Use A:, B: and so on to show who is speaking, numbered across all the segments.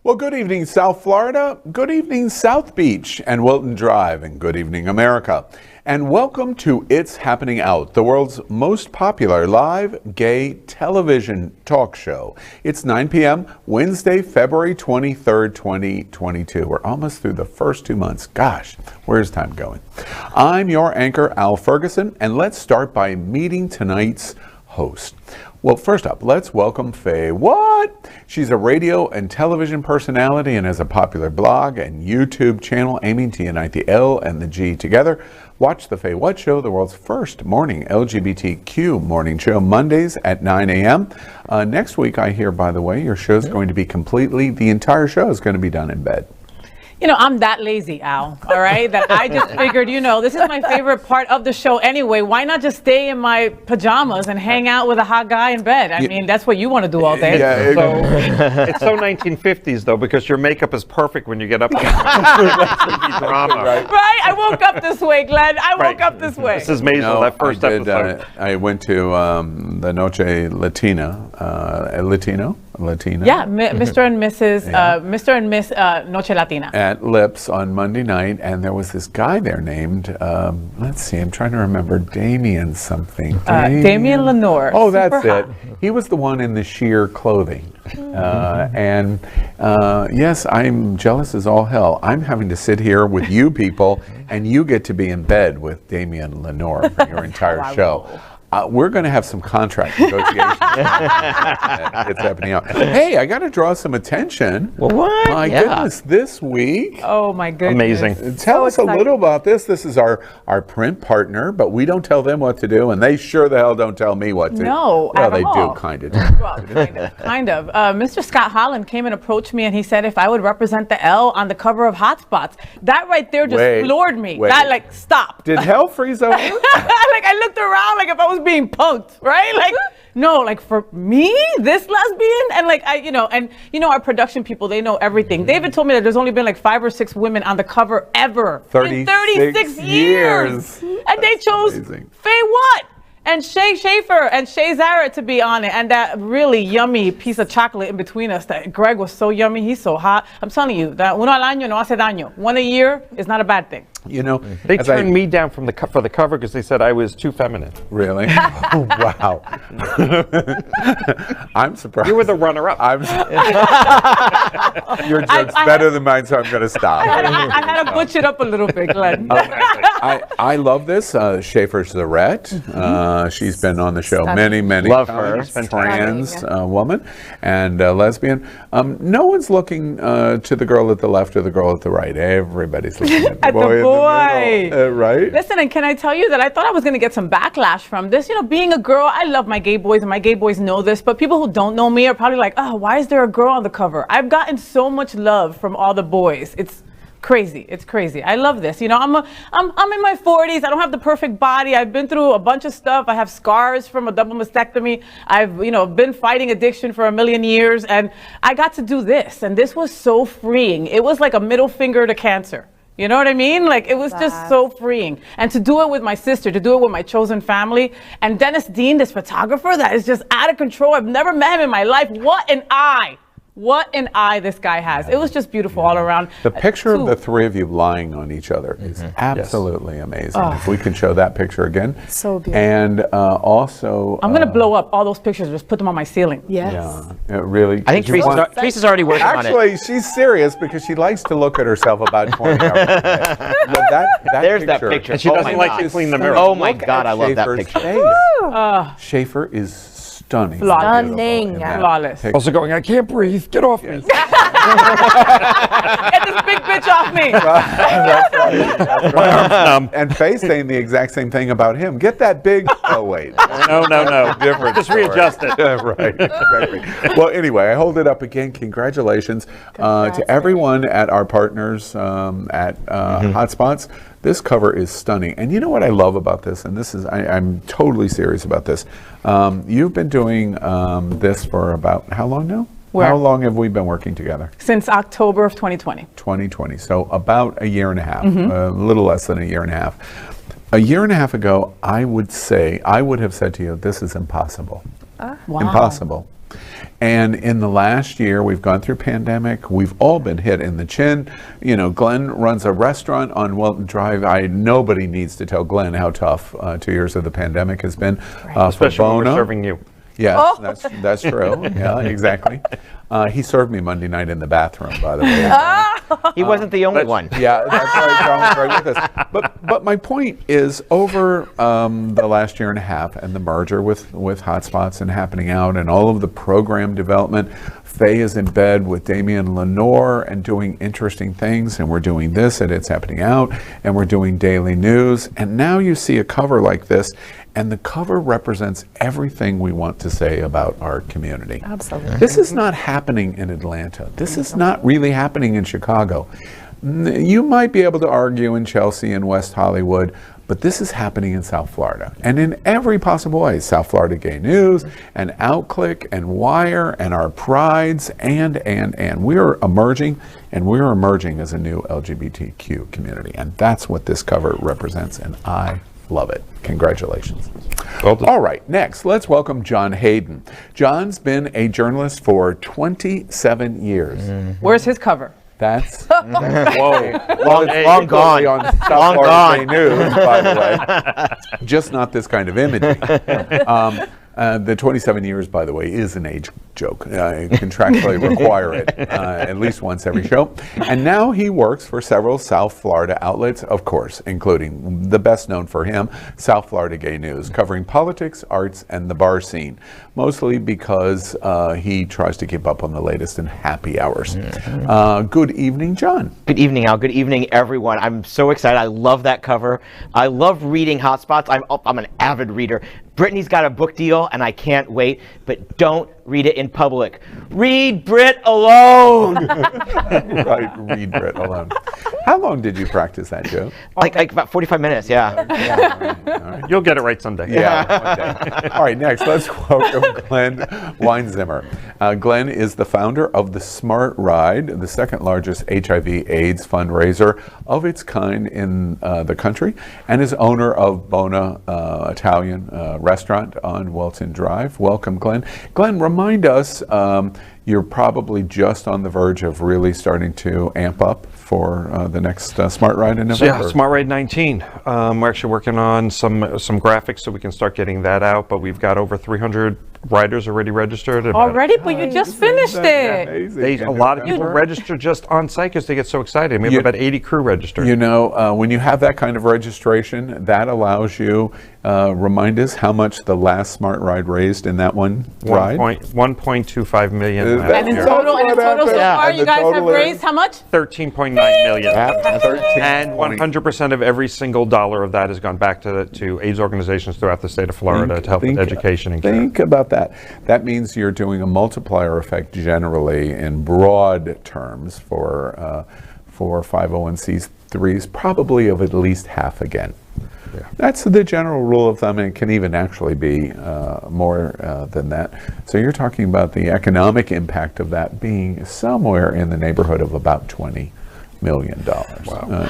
A: Well, good evening, South Florida. Good evening, South Beach and Wilton Drive. And good evening, America. And welcome to It's Happening Out, the world's most popular live gay television talk show. It's 9 p.m., Wednesday, February 23rd, 2022. We're almost through the first 2 months. Gosh, where's time going? I'm your anchor, Al Ferguson, and let's start by meeting tonight's host. Well, first up, let's welcome FayWhat. She's a radio and television personality and has a popular blog and YouTube channel aiming to unite the L and the G together. Watch the FayWhat Show, the world's first morning LGBTQ morning show, Mondays at 9 a.m. Next week, I hear, by the way, your show is going to be the entire show is going to be done in bed.
B: You know, I'm that lazy, Al, all right, that I just figured, this is my favorite part of the show anyway. Why not just stay in my pajamas and hang out with a hot guy in bed? I mean, that's what you want to do all day.
C: Yeah, it's so 1950s, though, because your makeup is perfect when you get up. Drama.
B: Right? I woke up this way, Glenn. I woke up this way.
C: This is amazing, that first episode.
A: I went to the Noche Latina.
B: Yeah, Mr. and Mrs. Mr. and Miss Noche Latina.
A: At Lips on Monday night, and there was this guy there named, let's see, I'm trying to remember, Damien something.
B: Damien Lenore.
A: Oh, that's it. He was the one in the sheer clothing. Yes, I'm jealous as all hell. I'm having to sit here with you people, and you get to be in bed with Damien Lenore for your entire show. We're going to have some contract negotiations. It's happening out. Hey, I got to draw some attention.
C: Well, what?
A: My goodness, this week.
B: Oh, my goodness.
C: Amazing.
A: Tell us a little about this. This is our print partner, but we don't tell them what to do, and they sure the hell don't tell me what to do.
B: No,
A: well, they
B: all.
A: do, kind of.
B: Well, kind of. Mr. Scott Holland came and approached me, and he said if I would represent the L on the cover of Hotspots. That right there just floored me. That, stop.
A: Did hell freeze over?
B: I looked around like if I was being punked, right? No, for me, this lesbian, and our production people, they know everything. David told me that there's only been 5 or 6 women on the cover ever
A: 36
B: in 36 years. And they chose FayWhat and Shay Schaefer and Shay Zara to be on it, and that really yummy piece of chocolate in between us. That Greg was so yummy, he's so hot. I'm telling you, that uno al año no hace daño. One a year is not a bad thing.
C: They turned me down for the cover because they said I was too feminine.
A: Really? Oh, wow. I'm surprised.
C: You were the runner-up.
A: Your joke's better than mine, so I'm going to stop.
B: I had to butch it up a little bit, Glenn.
A: I love this. Schaefer Zarette. She's been on the show many
C: love
A: times.
C: Her.
A: Trans woman and lesbian. No one's looking to the girl at the left or the girl at the right. Everybody's looking at the boy. Right?
B: Listen, and can I tell you that I thought I was going to get some backlash from this? Being a girl, I love my gay boys, and my gay boys know this, but people who don't know me are probably like, oh, why is there a girl on the cover? I've gotten so much love from all the boys. It's crazy. It's crazy. I love this. I'm in my 40s. I don't have the perfect body. I've been through a bunch of stuff. I have scars from a double mastectomy. I've, been fighting addiction for a million years, and I got to do this, and this was so freeing. It was like a middle finger to cancer. You know what I mean? It was just so freeing. And to do it with my sister, to do it with my chosen family, and Dennis Dean, this photographer that is just out of control. I've never met him in my life. What an eye. What an eye this guy has. It was just beautiful all around.
A: The picture of the three of you lying on each other is absolutely amazing. If we can show that picture again.
B: So beautiful.
A: And also...
B: I'm going to blow up all those pictures, just put them on my ceiling.
A: Yes. Yeah, really.
D: I think Teresa's already working on it.
A: Actually, she's serious because she likes to look at herself about 20 hours a day.
D: There's that picture.
C: And she doesn't like to clean the mirror.
D: Oh my God, I love that picture.
A: Schaefer is stunning.
B: Stunning. Flawless.
C: Also going, I can't breathe. Get off me.
B: Get this big bitch off me.
A: That's right. And Faye saying the exact same thing about him. Get that big. Oh, wait.
C: No.
A: Different.
C: Just readjust it.
A: Right. Exactly. Well, anyway, I hold it up again. Congratulations to everyone at our partners at Hotspots. This cover is stunning. And you know what I love about this? And this is, I'm totally serious about this. You've been doing this for about how long now? How long have we been working together?
B: Since October of 2020.
A: 2020. So about a year and a half, a little less than a year and a half. A year and a half ago, I would have said to you, this is impossible.
B: Wow.
A: Impossible. And in the last year, we've gone through pandemic. We've all been hit in the chin. You know, Glen runs a restaurant on Welton Drive. Nobody needs to tell Glen how tough 2 years of the pandemic has been.
C: Especially when we're serving you.
A: Yes, that's true. Yeah, exactly. He served me Monday night in the bathroom, by the way.
D: He wasn't the only one.
A: Yeah, that's right. John was right with us. But my point is, over the last year and a half, and the merger with Hotspots and Happening Out, and all of the program development, Faye is in bed with Damian Lenore and doing interesting things, and we're doing this, and it's happening out, and we're doing daily news, and now you see a cover like this. And the cover represents everything we want to say about our community.
E: Absolutely.
A: This is not happening in Atlanta. This is not really happening in Chicago. You might be able to argue in Chelsea and West Hollywood, but this is happening in South Florida. And in every possible way, South Florida Gay News and Outclick and Wire and our prides and we're emerging, and we're emerging as a new LGBTQ community. And that's what this cover represents, and I love it. Congratulations. All right, next, let's welcome John Hayden. John's been a journalist for 27 years.
B: Where's his cover?
A: That's whoa,
D: long gone.
A: On South Florida Gay News, by the way. Just not this kind of imaging. The 27 years, by the way, is an age joke. Contractually require it at least once every show. And now he works for several South Florida outlets, of course, including the best known for him, South Florida Gay News, covering politics, arts, and the bar scene, mostly because he tries to keep up on the latest in happy hours. Good evening, John.
D: Good evening, Al. Good evening, everyone. I'm so excited. I love that cover. I love reading Hotspots. I'm an avid reader. Brittany's got a book deal, and I can't wait, but don't read it in public. Read Brit alone!
A: Right, read Brit alone. How long did you practice that joke?
D: Like about 45 minutes, yeah.
A: All right.
C: You'll get it right someday.
A: Yeah, one day. All right, next, let's welcome Glen Weinzimer. Glen is the founder of the Smart Ride, the second largest HIV/AIDS fundraiser of its kind in the country, and is owner of Bona Italian restaurant on Welton Drive. Welcome, Glen. Glen, remind us, you're probably just on the verge of really starting to amp up for the next Smart Ride in November.
C: Yeah, Smart Ride 19. We're actually working on some graphics so we can start getting that out, but we've got over 300 riders already registered.
B: Already? But you just finished it.
C: A lot of people register just on site because they get so excited. We have about 80 crew registered.
A: You know, when you have that kind of registration, that allows you, remind us how much the last Smart Ride raised in that one ride?
C: 1.25 million.
B: And in total so far, you guys have raised how much?
C: 13.9 million. And
A: 13.
C: 100% of every single dollar of that has gone back to AIDS organizations throughout the state of Florida to help with education and care.
A: Think about that. That means you're doing a multiplier effect generally in broad terms for 501c3s, probably of at least half again. Yeah. That's the general rule of thumb, and it can even actually be more than that. So you're talking about the economic impact of that being somewhere in the neighborhood of about $20 million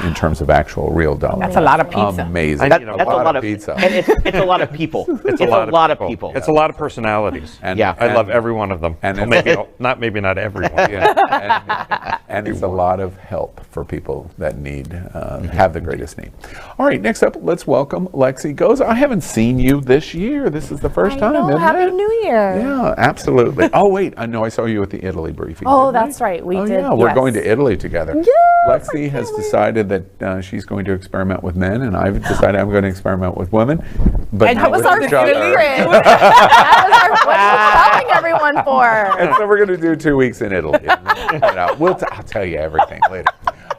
A: in terms of actual real dollars.
B: That's a lot of pizza.
A: Amazing.
D: That's a lot of
A: pizza.
D: And it's a lot of people. It's a lot of people.
C: It's a lot of personalities.
A: And,
D: yeah.
C: I love every one of them.
A: And
C: well, maybe not everyone.
A: Yeah. And it's a lot of help for people that need have the greatest need. All right, next up, let's welcome Lexi Goza. I haven't seen you this year. This is the first time, isn't
E: Happy
A: it?
E: New Year.
A: Yeah, absolutely. Oh, wait, I know I saw you at the Italy briefing.
E: Oh,
A: didn't I?
E: that's right. We did.
A: Yeah, we're
E: yes.
A: going to Italy together.
E: Yeah,
A: Lexi has decided that she's going to experiment with men, and I've decided I'm going to experiment with women. But
B: And
A: not
B: that was
A: with
B: our
A: each other.
B: secret.
E: That was our, what are you telling everyone for?
A: And so we're going to do 2 weeks in Italy. I'll tell you everything later.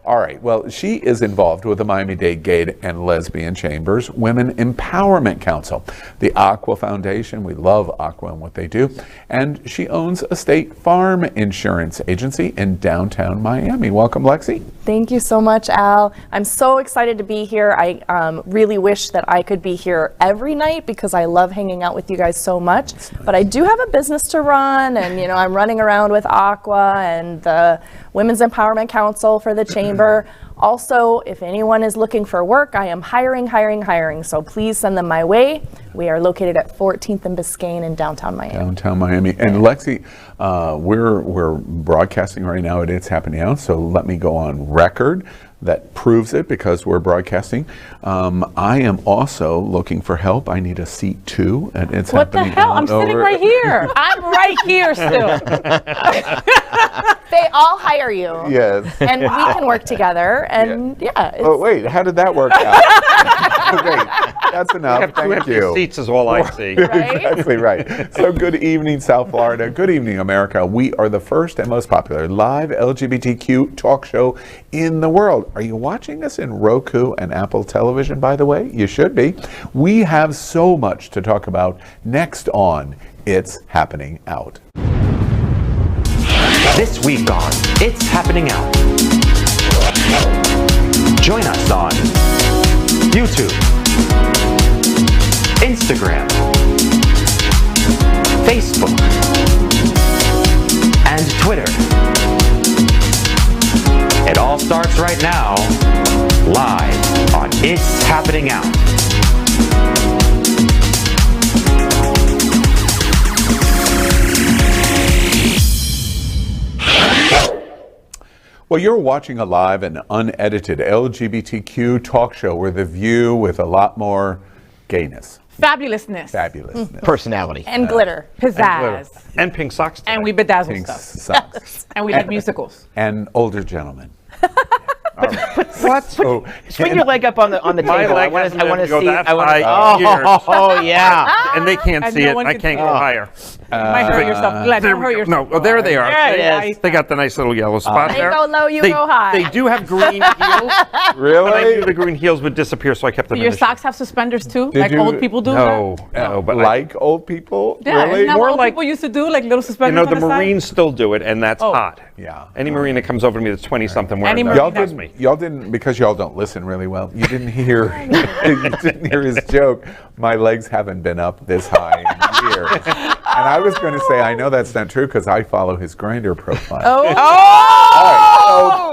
A: All right, well, she is involved with the Miami-Dade Gay and Lesbian Chambers Women Empowerment Council, the Aqua Foundation. We love Aqua and what they do. And she owns a State Farm insurance agency in downtown Miami. Welcome, Lexi.
E: Thank you so much, Al. I'm so excited to be here. I really wish that I could be here every night because I love hanging out with you guys so much. Nice. But I do have a business to run, and I'm running around with Aqua and the Women's Empowerment Council for the Chamber. September. Also, if anyone is looking for work, I am hiring. So please send them my way. We are located at 14th and Biscayne in downtown Miami.
A: Downtown Miami. And Lexi, we're broadcasting right now at It's Happening Out, so let me go on record that proves it because we're broadcasting. I am also looking for help. I need a seat too, and It's
B: What the
A: Happening
B: hell?
A: Out
B: I'm sitting
A: over-
B: right here. I'm right here still.
E: They all hire you.
A: Yes.
E: And we can work together. And yeah.
A: Oh wait, how did that work out? Great, that's enough.
C: We have two
A: Thank
C: empty
A: you.
C: seats is all I see.
E: Right?
A: Exactly right. So good evening, South Florida. Good evening, America. We are the first and most popular live LGBTQ talk show in the world. Are you watching us in Roku and Apple Television, by the way? You should be. We have so much to talk about next on It's Happening Out.
F: This week on It's Happening Out. Join us on YouTube, Instagram, Facebook, and Twitter. It all starts right now, live on It's Happening Out.
A: Well, you're watching a live and unedited LGBTQ talk show with a view with a lot more gayness,
B: Fabulousness.
A: fabulousness,
D: Personality.
E: And glitter.
B: Pizzazz.
C: And pink socks.
B: And we bedazzle
A: pink
B: stuff.
A: socks,
B: And we like musicals.
A: and older gentlemen.
C: What?
A: So,
D: Swing your leg up on the
C: My
D: table.
C: leg
D: I
C: hasn't
D: want to
C: been go
D: see.
C: that
D: I want
C: high
D: to.
C: in years.
D: Oh yeah.
C: And they can't
B: And
C: see
B: no
C: it.
B: one
C: I
B: can
C: can't
B: see
C: go
B: it.
C: higher.
B: You might hurt yourself. Glenn,
C: There
B: don't hurt
C: we go.
B: yourself.
C: No, there they are.
B: There it is.
C: They got the nice little yellow spot
E: They
C: there.
E: go low, you
C: They-
E: go high.
C: They do have green heels. But I
A: really?
C: knew the green heels would disappear, so I kept them
B: Do
C: in
B: your
C: the shoe.
B: socks have suspenders too?
A: Did
B: Like
A: you-
B: old people do?
C: No, no, but
A: like old people?
B: Yeah,
A: really?
B: isn't that what
C: More
B: old
C: like-
B: people used to do? Like little
C: you
B: suspenders
C: know,
B: on
C: the
B: the side?
C: Marines still do it, and that's
B: Oh.
C: hot.
A: Yeah.
C: Any Marine that comes over to me that's 20-something wearing
B: Any
C: that.
B: Marine
A: Y'all
B: has
A: didn't, y'all didn't, because y'all don't listen really well, you didn't hear you didn't hear his joke. My legs haven't been up this high in years. And I was going to say, I know that's not true because I follow his Grindr profile. All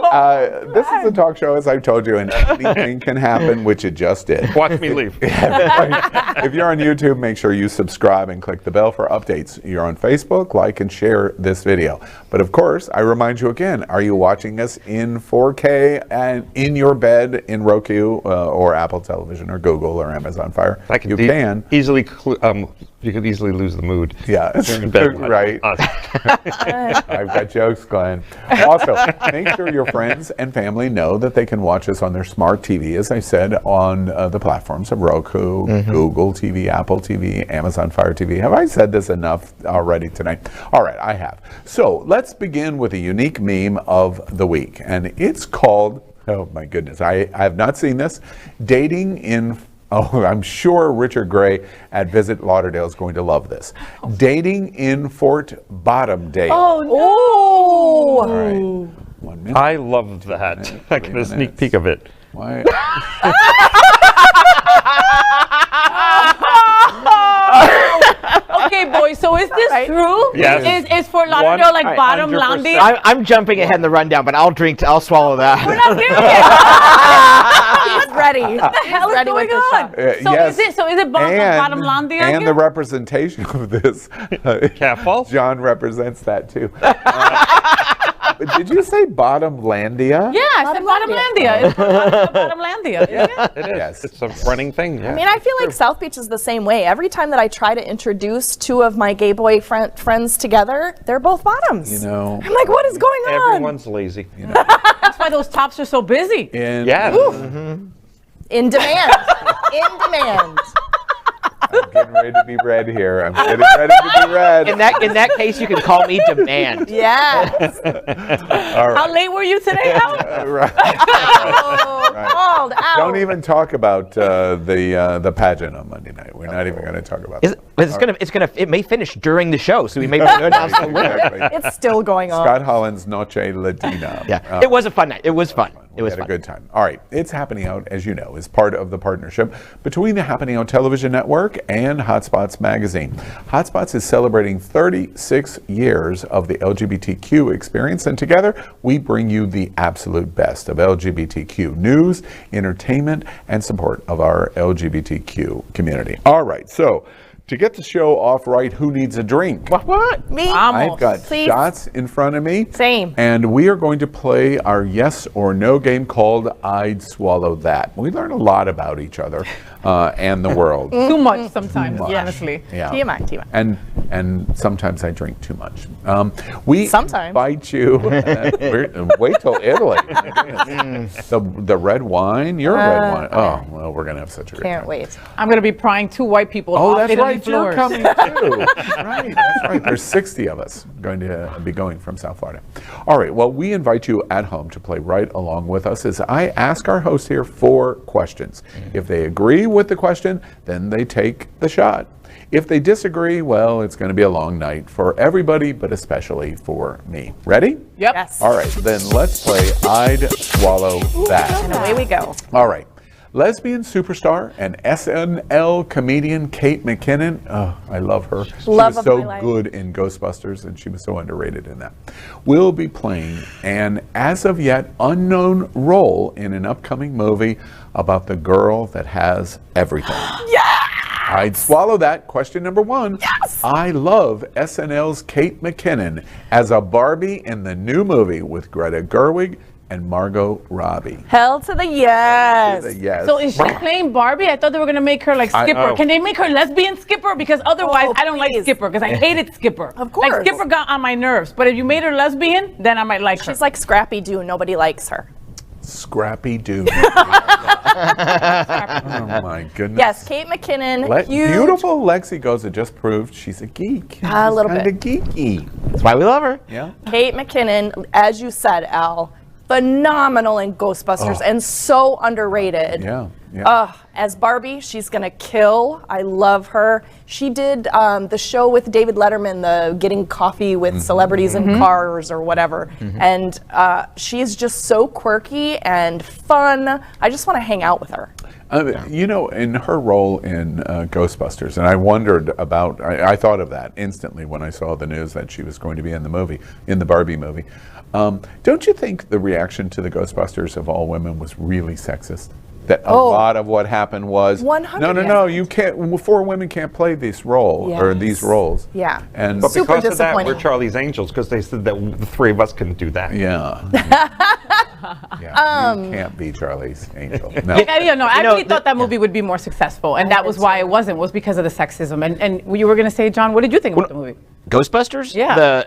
A: right, so this is a talk show, as I told you, and anything can happen, which it just did.
C: Watch me leave.
A: If you're on YouTube, make sure you subscribe and click the bell for updates. You're on Facebook, like and share this video. But of course, I remind you again, are you watching us in 4K and in your bed in Roku or Apple Television or Google or Amazon Fire? You can.
C: Easily, you could easily lose the mood.
A: Yeah,
C: In bed.
A: right. I've got jokes, Glenn. Also, make sure your friends and family know that they can watch us on their smart TV, as I said, on the platforms of Roku, Google TV, Apple TV, Amazon Fire TV. Have I said this enough already tonight? All right, I have. So let's begin with a unique meme of the week, and it's called, oh my goodness, I have not seen this, dating in. Oh, I'm sure Richard Gray at Visit Lauderdale is going to love this. Dating in Fort Bottom Dale.
B: Oh, no.
A: All right. 1 minute.
C: I love that. I get a sneak peek of it.
A: Why?
B: Okay, boys, so is this true?
C: Yes.
B: Is Fort Lauderdale like bottom
C: 100%.
B: landing?
D: I'm jumping ahead in the rundown, but I'll swallow that.
B: We're not there yet.
E: He's ready.
B: What the hell is
E: ready
B: going
E: with the
B: on?
E: shot.
B: So
A: yes.
B: is it bottom Landia?
A: And the representation of this.
C: Careful.
A: John represents that too. But did you say Bottom Landia?
B: Yeah, I said bottom Landia. It's bottom Landia. Yeah.
C: It is.
A: Yes.
C: It's a running thing. Yeah.
E: I mean, I feel like South Beach is the same way. Every time that I try to introduce two of my gay boy friends together, they're both bottoms.
A: You know.
E: I'm like, what is going on?
C: Everyone's lazy.
B: That's why those tops are so busy.
C: Yes.
E: In demand. In demand.
A: I'm getting ready to be read here. I'm getting ready to be read.
D: In that case, you can call me Demand.
E: Yes.
A: All right.
B: How late were you today, Al?
A: Right.
E: Oh, called out.
A: Don't even talk about the pageant on Monday night. We're not even going to talk about that.
D: It may finish during the show, so we may announce the winner.
A: Exactly.
E: It's still going on.
A: Scott Holland's Noche Latina.
D: Yeah, it was a fun night. It was fun. It was
A: had a
D: fun.
A: good time. All right, It's Happening Out, as you know, is part of the partnership between the Happening Out Television Network and Hotspots Magazine. Hotspots is celebrating 36 years of the LGBTQ experience, and together we bring you the absolute best of LGBTQ news, entertainment, and support of our LGBTQ community. All right, so to get the show off right, who needs a drink?
D: What?
E: Me?
A: I've got
E: Please.
A: shots in front of me.
E: Same.
A: And we are going to play our yes or no game called I'd Swallow That. We learn a lot about each other and the world.
B: Too much sometimes,
A: much.
B: honestly.
A: Yeah.
E: TMI.
A: And sometimes I drink too much. We
E: Sometimes.
A: invite you. Wait till Italy. The red wine. You're a red wine. Oh well, we're gonna have such a good
E: Can't
A: time.
E: wait.
B: I'm going to be prying 2 white people
A: Oh,
B: off
A: that's
B: Italy
A: right. You're
B: floors.
A: coming too. Right. That's right. There's 60 of us going to be going from South Florida. All right. Well, we invite you at home to play right along with us as I ask our host here 4 questions. If they agree with the question, then they take the shot. If they disagree, well, it's going to be a long night for everybody, but especially for me. Ready?
B: Yep.
E: Yes.
A: All right. Then let's play I'd Swallow That.
E: And away we go.
A: All right. Lesbian superstar and SNL comedian Kate McKinnon. Oh, I love her. She
E: Love
A: was
E: of
A: so
E: my life.
A: good in Ghostbusters, and she was so underrated in that. Will be playing an as of yet unknown role in an upcoming movie about the girl that has everything. I'd swallow that. Question number 1.
E: Yes!
A: I love SNL's Kate McKinnon as a Barbie in the new movie with Greta Gerwig and Margot Robbie.
E: Hell to the yes.
A: Yes.
B: So is she playing Barbie? I thought they were going to make her like Skipper.
C: oh.
B: Can they make her lesbian Skipper? Because otherwise
E: Oh,
B: I don't like
E: please.
B: Skipper because I hated Skipper.
E: Of course.
B: Like Skipper got on my nerves. But if you made her lesbian, then I might like her.
E: She's like Scrappy Doo. Nobody likes her.
A: Scrappy Doo. Oh my goodness.
E: Yes, Kate McKinnon. huge.
A: Beautiful Lexi Goza just proved she's a geek.
E: A little
A: She's
E: bit.
A: kinda geeky.
D: That's why we love her.
A: Yeah.
E: Kate McKinnon, as you said, Al, phenomenal in Ghostbusters and so underrated.
A: Yeah. Yeah.
E: As Barbie, she's gonna kill. I love her. She did the show with David Letterman, the Getting Coffee with Celebrities in Cars or whatever. And she's just so quirky and fun. I just want to hang out with her.
A: You know, in her role in Ghostbusters, and I wondered about, I thought of that instantly when I saw the news that she was going to be in the movie, in the Barbie movie. Don't you think the reaction to the Ghostbusters of all women was really sexist? That a lot of what happened was,
E: 100%.
A: no, you can't, 4 women can't play this role or these roles.
E: Yeah.
A: And
C: But
E: Super
C: because of that, we're
E: disappointing.
C: Charlie's Angels because they said that the 3 of us couldn't do that.
A: yeah. You can't be Charlie's Angel. No.
B: I really thought that movie would be more successful, and that was why it wasn't. Was because of the sexism. And you were going to say, John, what did you think about the movie?
D: Ghostbusters?
B: Yeah.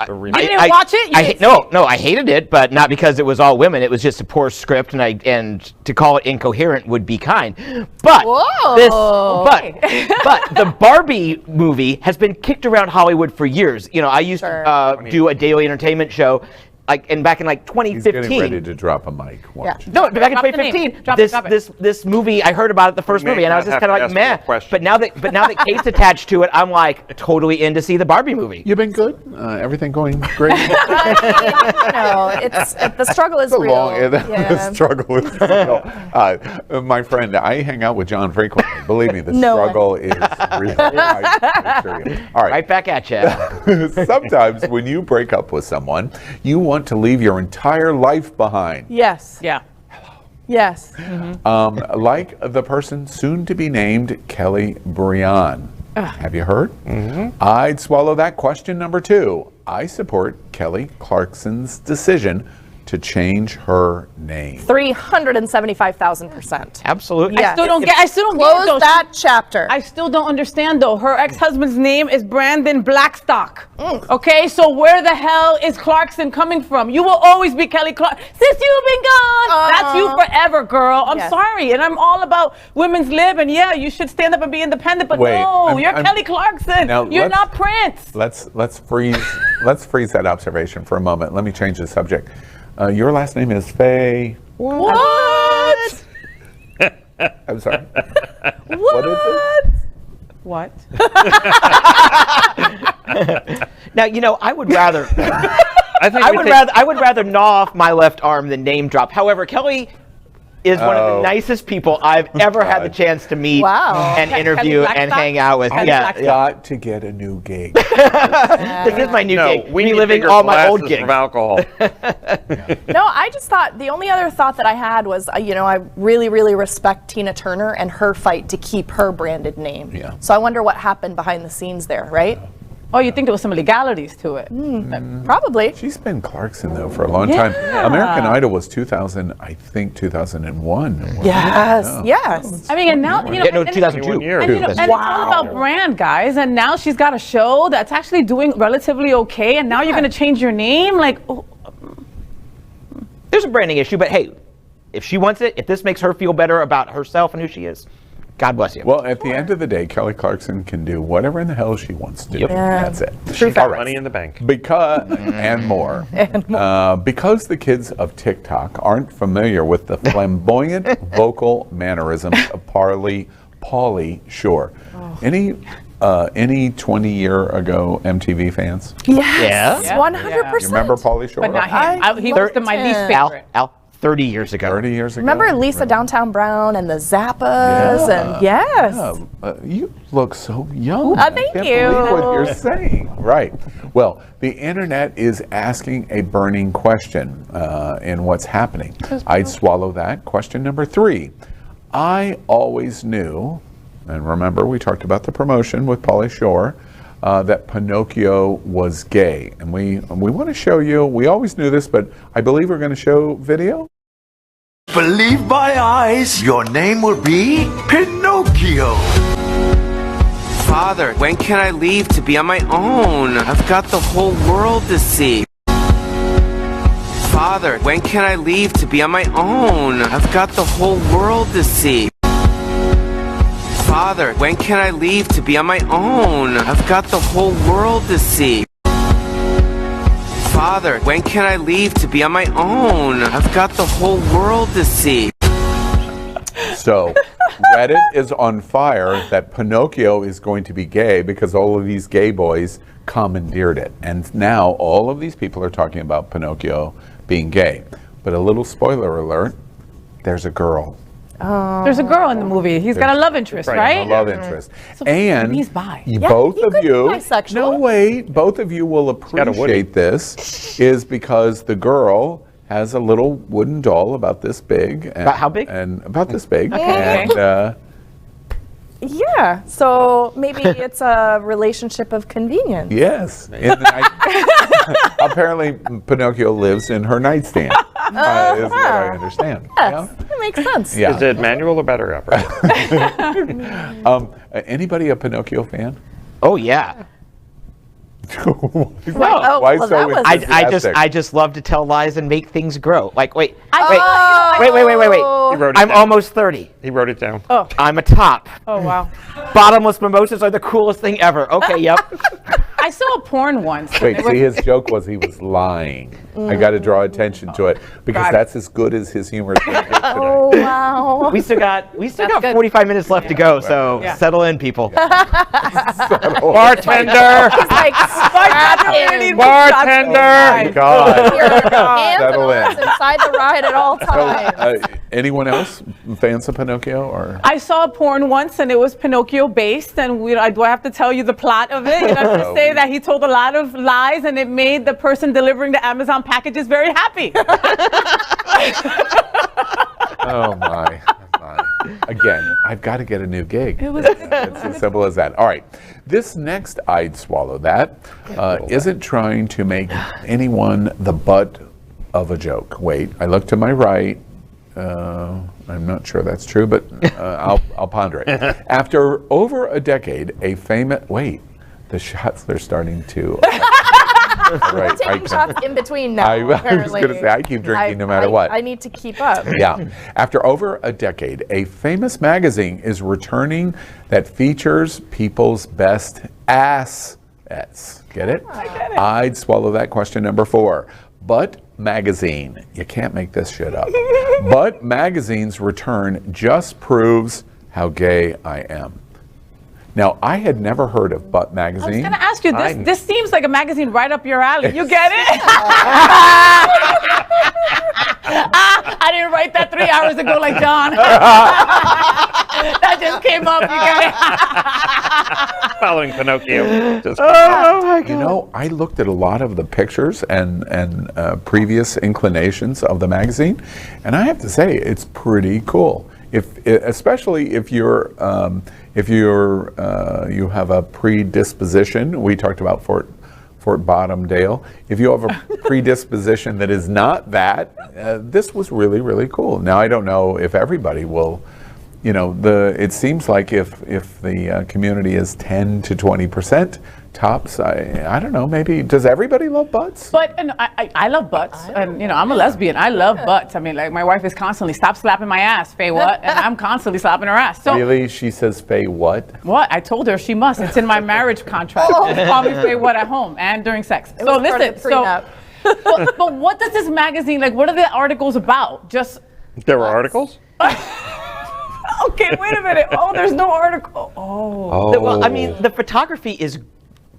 B: You didn't watch it? You didn't see it?
D: No, I hated it, but not because it was all women. It was just a poor script, and to call it incoherent would be kind. But but the Barbie movie has been kicked around Hollywood for years. You know, I used to do a daily entertainment show. Back in 2015.
A: He's getting ready to drop a mic. Watch.
D: No, back in
B: Drop the name.
D: 2015,
B: Drop it.
D: this movie, I heard about it the first
C: may
D: movie, and I was
C: not
D: just
C: have
D: kind
C: to
D: of like,
C: ask you a
D: meh.
C: question.
D: But now that Kate's attached to it, I'm like totally in to see the Barbie movie.
A: You've been good? Everything going great?
E: No, it's the struggle is real.
A: The struggle is real. My friend, I hang out with John frequently. Believe me, the
E: No
A: struggle is real. I assure you. All right.
D: Right back at you.
A: Sometimes when you break up with someone, you want to leave your entire life behind.
E: Yes.
B: Yeah.
E: Yes.
A: Like the person soon to be named Kelly Briand. Have you heard? I'd swallow that. Question number 2. I support Kelly Clarkson's decision to change her name.
E: 375,000%.
D: Absolutely.
E: Yeah.
B: I still don't get it
E: Close
B: though.
E: that chapter.
B: I still don't understand though. Her ex-husband's name is Brandon Blackstock. Okay, so where the hell is Clarkson coming from? You will always be Kelly Clark. Since you've been gone, that's you forever, girl. I'm
E: Yes.
B: sorry, and I'm all about women's lib, and yeah, you should stand up and be independent. But
A: Wait,
B: no, you're
A: I'm-
B: Kelly Clarkson.
A: Now,
B: You're
A: let's-
B: not Prince.
A: Let's freeze that observation for a moment. Let me change the subject. Your last name is Faye.
B: What?
A: I'm sorry. What is it?
B: What?
D: Now, I would rather.
C: I think
D: I would rather gnaw off my left arm than name drop. However, Kelly is one of the nicest people I've ever had the chance to meet and interview and hang out with.
A: I've got to get a new gig.
D: This is my new gig.
C: We need
D: living all my old gigs
C: from alcohol.
E: No, I just thought the only other thought that I had was, I really, really respect Tina Turner and her fight to keep her branded name.
A: Yeah.
E: So I wonder what happened behind the scenes there, right?
B: Oh, you think there was some legalities to it?
E: Probably.
A: She's been Clarkson, though, for a long time. American Idol was 2001.
E: Yes, yes.
B: I mean, and now,
D: 2002.
B: and it's all about brand, guys. And now she's got a show that's actually doing relatively okay. And now you're going to change your name? Like,
D: There's a branding issue, but hey, if she wants it, if this makes her feel better about herself and who she is, God bless you.
A: Well, at the end of the day, Kelly Clarkson can do whatever in the hell she wants to do.
D: Yep.
A: That's it.
D: True fact.
C: Money in the bank.
A: Because and more. Because the kids of TikTok aren't familiar with the flamboyant vocal mannerisms of Pauly Shore. Any 20-year ago MTV fans?
E: Yes.
D: Yeah.
E: 100%.
A: You remember Pauly Shore?
B: but not him. He was my least favorite.
D: Al, 30 years ago.
A: 30 years ago.
E: Remember Lisa
A: Right.
E: Downtown Brown and the Zappas and yes.
A: You look so young.
E: Thank
A: I can't
E: you.
A: believe what you're saying. Right. Well, the internet is asking a burning question in what's happening. I'd swallow that. Question number 3. I always knew, and remember we talked about the promotion with Pauly Shore, that Pinocchio was gay. And we want to show you, we always knew this, but I believe we're going to show video.
G: Believe my eyes, your name will be Pinocchio.
H: Father, when can I leave to be on my own? I've got the whole world to see. Father, when can I leave to be on my own? I've got the whole world to see. Father, when can I leave to be on my own? I've got the whole world to see. Father, when can I leave to be on my own? I've got the whole world to see.
A: So Reddit is on fire that Pinocchio is going to be gay because all of these gay boys commandeered it. And now all of these people are talking about Pinocchio being gay. But a little spoiler alert, there's a girl.
B: There's a girl in the movie. He's got a love interest, right?
A: A love interest.
B: So
A: And
B: he's bi.
A: both
E: he
A: of
E: could be
A: you,
E: bisexual.
A: no wait, both of you will
C: got a Woody.
A: appreciate this is because the girl has a little wooden doll about this big. And,
D: About how big?
A: And about this big.
B: Okay.
A: And
E: Yeah. So maybe it's a relationship of convenience.
A: yes. Apparently Pinocchio lives in her nightstand. Is what I understand.
E: Yes, that makes sense.
A: Yeah.
C: Is it manual or battery operated?
A: Anybody a Pinocchio fan?
D: Oh yeah.
A: Why so
E: that was-
A: enthusiastic?
D: I just love to tell lies and make things grow. Like wait.
E: Oh.
D: Wait.
C: He wrote it
D: I'm
C: down.
D: almost 30.
C: He wrote it down.
D: I'm a top.
B: Oh, wow.
D: Bottomless mimosas are the coolest thing ever. Okay, yep.
B: I saw a porn once.
A: Wait, see, his joke was he was lying. I got to draw attention to it because that's as good as his humor is going to get today.
E: Oh wow.
D: We still got
B: good.
D: 45 minutes left to go, so
B: Yeah.
D: settle in, people.
C: Bartender!
E: He's like,
C: Bartender!
A: God.
E: hands
A: Settle in.
E: inside the ride at all times.
A: Anyone else fans of Pinocchio or?
B: I saw a porn once and it was Pinocchio based, and do I have to tell you the plot of it? You have to say that he told a lot of lies and it made the person delivering the Amazon packages very happy.
A: Oh my. Again, I've got to get a new gig.
B: It was
A: It's as simple as that. All right. This next I'd swallow that isn't trying to make anyone the butt of a joke. Wait, I look to my right. I'm not sure that's true, but I'll ponder it. After over a decade, a famous the shots are starting to. Right,
E: Taking shots in between now.
A: I was
E: apparently.
A: going to say I keep drinking no matter what.
E: I need to keep up.
A: Yeah. After over a decade, a famous magazine is returning that features people's best assets. Get it? I get it. I'd swallow that. Question number 4. But magazine. You can't make this shit up. But magazine's return just proves how gay I am. Now, I had never heard of Butt
B: I was
A: Magazine.
B: going to ask you, this seems like a magazine right up your alley. You get it? I didn't write that 3 hours ago like John. That just came up. You get it?
C: Following Pinocchio. Just
A: You know, I looked at a lot of the pictures and previous inclinations of the magazine, and I have to say it's pretty cool. Especially if you have a predisposition. We talked about Fort Bottomdale. If you have a predisposition that is not that, this was really, really cool. Now, I don't know if everybody will. You know, it seems like if the community is 10 to 20% tops, I don't know, maybe, does everybody love butts?
B: But I love butts, and you know, I'm a lesbian. I love butts. I mean, like, my wife is constantly, stop slapping my ass, FayWhat, and I'm constantly slapping her ass. So
A: Really? She says FayWhat?
B: what? I told her she must. It's in my marriage contract. Just call me FayWhat at home and during sex.
E: It was part of the prenup.
B: but what does this magazine, like, what are the articles about? Just
C: There were articles?
B: okay, wait a minute. Oh, there's no article. Oh.
D: Well, I mean, the photography is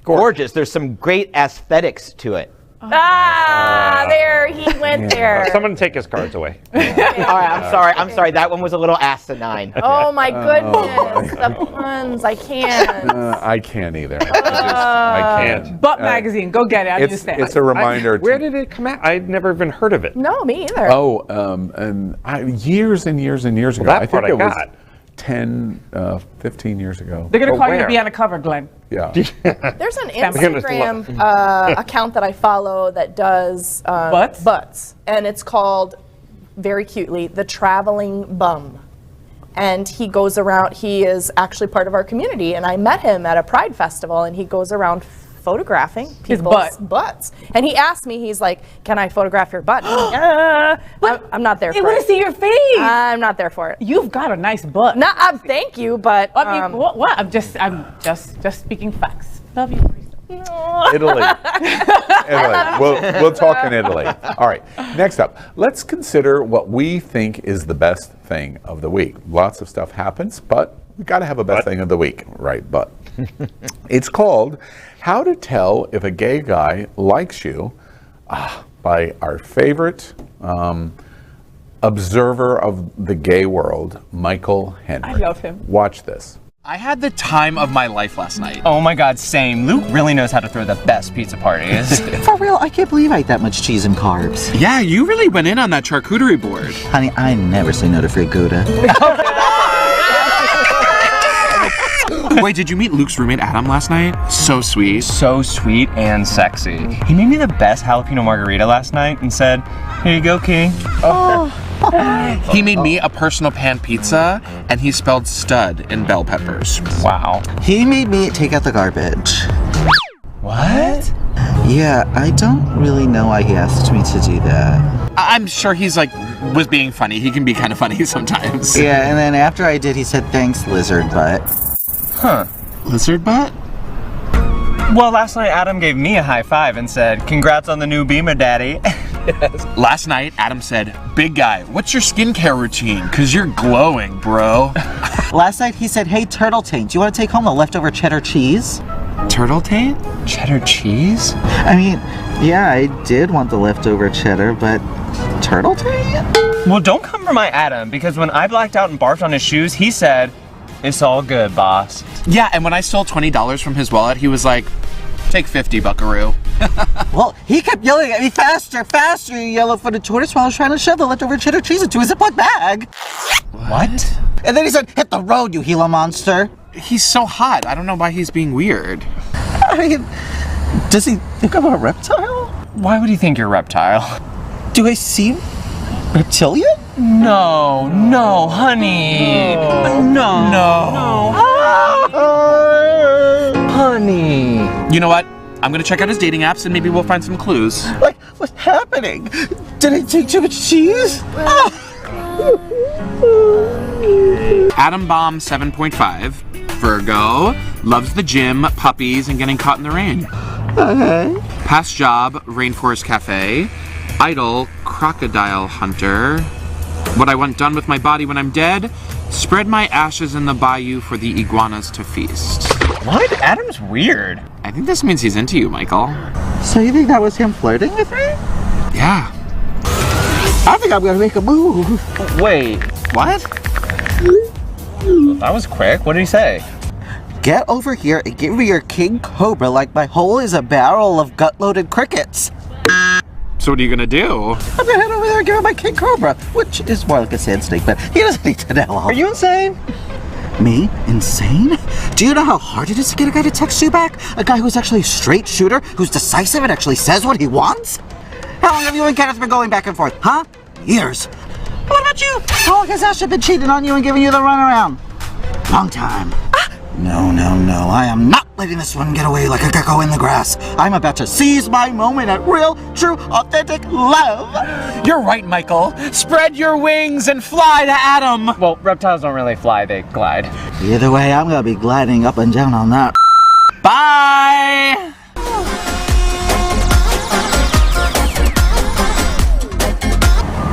D: gorgeous. There's some great aesthetics to it.
E: There he went there.
C: Someone take his cards away.
D: All right, I'm sorry. That one was a little asinine.
E: Oh my goodness, the puns! I can't.
A: I can't either. I can't.
B: Butt magazine, go get it. I understand.
A: It's a reminder.
C: Where did it come out? I'd never even heard of it.
E: No, me either.
A: Years and years and years ago.
C: Well, that
A: I think
C: part I
A: it was
C: got.
A: 10, 15 years ago.
B: They're gonna call you to
C: where?
B: be on the cover, Glenn.
A: Yeah.
E: There's an Instagram account that I follow that does butts, and it's called, very cutely, The Traveling Bum. And he goes around, he is actually part of our community, and I met him at a Pride Festival, and he goes around photographing people's butts. And he asked me, he's like, can I photograph your butt? I'm not there
B: They
E: for
B: want
E: it.
B: to see your face.
E: I'm not there for it.
B: You've got a nice butt.
E: No, thank you, but
B: I mean, what? I'm just speaking facts. Love you.
A: Italy. We'll talk in Italy. All right. Next up, let's consider what we think is the best thing of the week. Lots of stuff happens, but we got to have a best thing of the week, right? But it's called "How to Tell If a Gay Guy Likes You" by our favorite observer of the gay world, Michael Henry.
B: I love him.
A: Watch this.
I: I had the time of my life last night. Oh my god, same. Luke really knows how to throw the best pizza parties.
J: For real, I can't believe I ate that much cheese and carbs.
I: Yeah, you really went in on that charcuterie board.
J: Honey, I never say no to free Gouda.
I: Wait, did you meet Luke's roommate Adam last night? So sweet. So sweet and sexy. He made me the best jalapeno margarita last night and said, "Here you go, King." He made me a personal pan pizza, and he spelled stud in bell peppers. Wow.
J: He made me take out the garbage.
I: What?
J: Yeah, I don't really know why he asked me to do that.
I: I'm sure he's was being funny. He can be kind of funny sometimes.
J: Yeah, and then after I did, he said, "Thanks, lizard butt."
I: Huh. Lizard butt? Well, last night Adam gave me a high five and said, "Congrats on the new Beamer, Daddy." Yes. Last night Adam said, "Big guy, what's your skincare routine? 'Cause you're glowing, bro."
J: Last night he said, "Hey, Turtle Taint, do you want to take home the leftover cheddar cheese?"
I: Turtle taint? Cheddar cheese?
J: I mean, yeah, I did want the leftover cheddar, but Turtle Taint?
I: Well, don't come for my Adam, because when I blacked out and barfed on his shoes, he said, "It's all good, boss." Yeah, and when I stole $20 from his wallet, he was like, "Take 50, buckaroo."
J: Well, he kept yelling at me, "Faster, faster, you yellow-footed tortoise," while I was trying to shove the leftover cheddar cheese into his Ziploc bag.
I: What?
J: And then he said, "Hit the road, you Gila monster."
I: He's so hot. I don't know why he's being weird.
J: I mean, does he think I'm a reptile?
I: Why would he think you're a reptile?
J: Do I seem reptilian?
I: No, no, honey. No. Honey. You know what? I'm gonna check out his dating apps and maybe we'll find some clues.
J: Like, what's happening? Did I take too much cheese?
I: Adam Bomb 7.5. Virgo. Loves the gym, puppies, and getting caught in the rain.
J: Okay.
I: Past job, Rainforest Cafe. Idol, crocodile hunter. What I want done with my body when I'm dead,
H: Spread my ashes in the bayou for the iguanas to feast.
I: What? Adam's weird.
H: I think this means he's into you, Michael.
J: So you think that was him flirting with me?
H: Yeah.
J: I think I'm gonna make a move.
I: Wait, what? That was quick. What did he say?
J: Get over here and give me your king cobra like my hole is a barrel of gut-loaded crickets.
H: So what are you gonna do?
J: I'm gonna head over there and give him my king cobra, which is more like a sand snake, but he doesn't need to know.
I: Are you insane?
J: Me? Insane? Do you know how hard it is to get a guy to text you back? A guy who's actually a straight shooter, who's decisive and actually says what he wants? How long have you and Kenneth been going back and forth, huh? Years. What about you? How long has Asha been cheating on you and giving you the runaround? Long time. No, I am not letting this one get away like a gecko in the grass. I'm about to seize my moment at real, true, authentic love.
I: You're right, Michael. Spread your wings and fly to Adam. Well, reptiles don't really fly, they glide.
J: Either way, I'm gonna be gliding up and down on that.
I: Bye!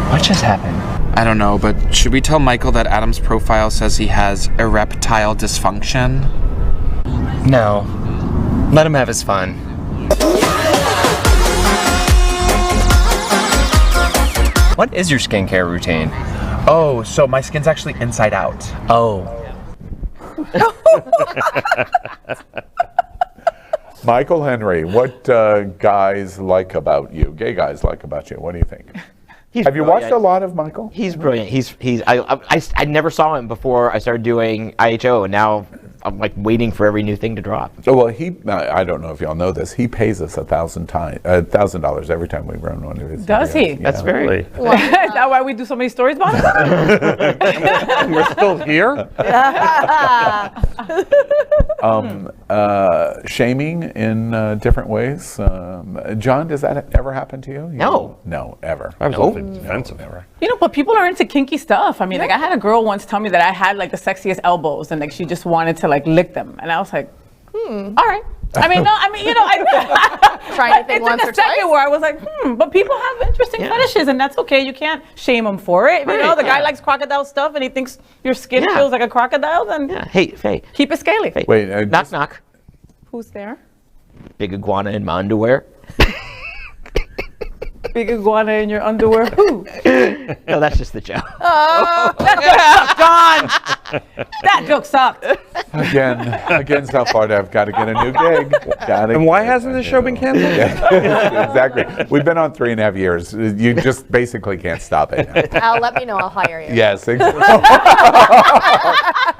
I: What just happened?
H: I don't know, but should we tell Michael that Adam's profile says he has erectile dysfunction?
I: No. Let him have his fun. What is your skincare routine? Oh, so my skin's actually inside out. Oh.
A: Michael Henry, what guys like about you? Gay guys like about you? What do you think? Have you watched a lot of Michael?
D: He's brilliant. I never saw him before I started doing IHO, and now I'm like waiting for every new thing to drop.
A: Oh, well, I don't know if y'all know this. He pays us $1,000 every time we run one of his.
B: Does
A: videos.
B: he?
A: Yeah.
D: That's very.
B: Is that why we do so many stories about him?
C: We're still here?
A: Shaming in different ways. John, does that ever happen to you?
D: No.
A: No, ever.
C: I was always defensive.
B: You know, but people are into kinky stuff. I mean, like I had a girl once tell me that I had like the sexiest elbows, and like she just wanted to like lick them, and I was like, all right. I mean, I
E: Try anything
B: it's
E: once
B: like
E: or
B: a second
E: twice?
B: where I was like, but people have interesting fetishes, and that's okay. You can't shame them for it. You know, the guy likes crocodile stuff, and he thinks your skin feels like a crocodile, then
D: Hey, Faye.
B: keep it scaly.
D: Faye.
A: Wait,
D: knock, knock.
B: Who's there?
D: Big iguana in my underwear.
B: Big iguana in your underwear. Who?
D: No, that's just the joke.
B: That joke sucked.
A: Again, South Florida, I've got to get a new gig.
C: And why hasn't the show been canceled?
A: Yeah, exactly. We've been on 3.5 years. You just basically can't stop it.
E: Al, let me know. I'll hire you.
A: Yes, exactly.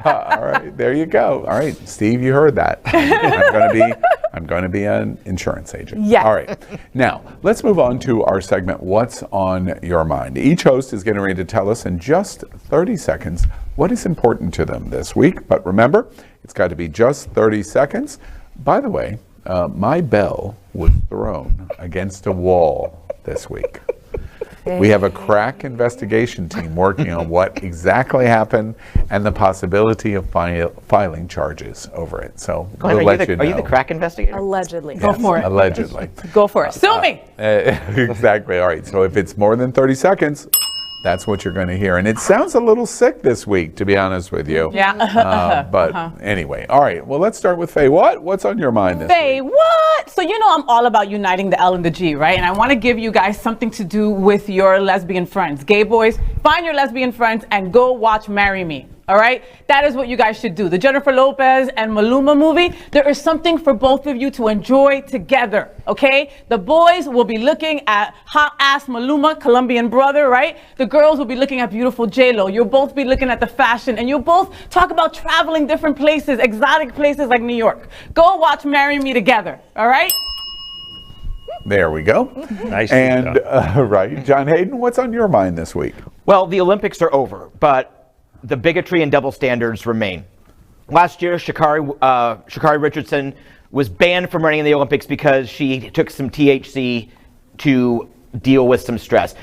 A: All right, there you go. All right, Steve, you heard that. I'm going to be an insurance agent.
E: Yes.
A: All right. Now, let's move on to our segment, What's on Your Mind? Each host is getting ready to tell us in just 30 seconds what is important to them this week. But remember, it's got to be just 30 seconds. By the way, my bell was thrown against a wall this week. We have a crack investigation team working on what exactly happened and the possibility of filing charges over it. So we'll let you know.
D: Are you the crack investigator?
E: Allegedly.
B: Go for it.
A: Allegedly.
B: Go for it. Sue me.
A: Exactly. All right. So if it's more than 30 seconds, that's what you're going to hear. And it sounds a little sick this week, to be honest with you.
B: Yeah.
A: But anyway. All right. Well, let's start with FayWhat. What's on your mind this week?
B: FayWhat? So you know I'm all about uniting the L and the G, right? And I want to give you guys something to do with your lesbian friends. Gay boys, find your lesbian friends and go watch Marry Me. All right? That is what you guys should do. The Jennifer Lopez and Maluma movie, there is something for both of you to enjoy together, okay? The boys will be looking at hot-ass Maluma, Colombian brother, right? The girls will be looking at beautiful J-Lo. You'll both be looking at the fashion, and you'll both talk about traveling different places, exotic places like New York. Go watch Marry Me together, all right?
A: There we go.
C: Nice.
A: And, right. John Hayden, what's on your mind this week?
D: Well, the Olympics are over, but the bigotry and double standards remain. Last year, Sha'Carri Richardson was banned from running in the Olympics because she took some THC to deal with some stress.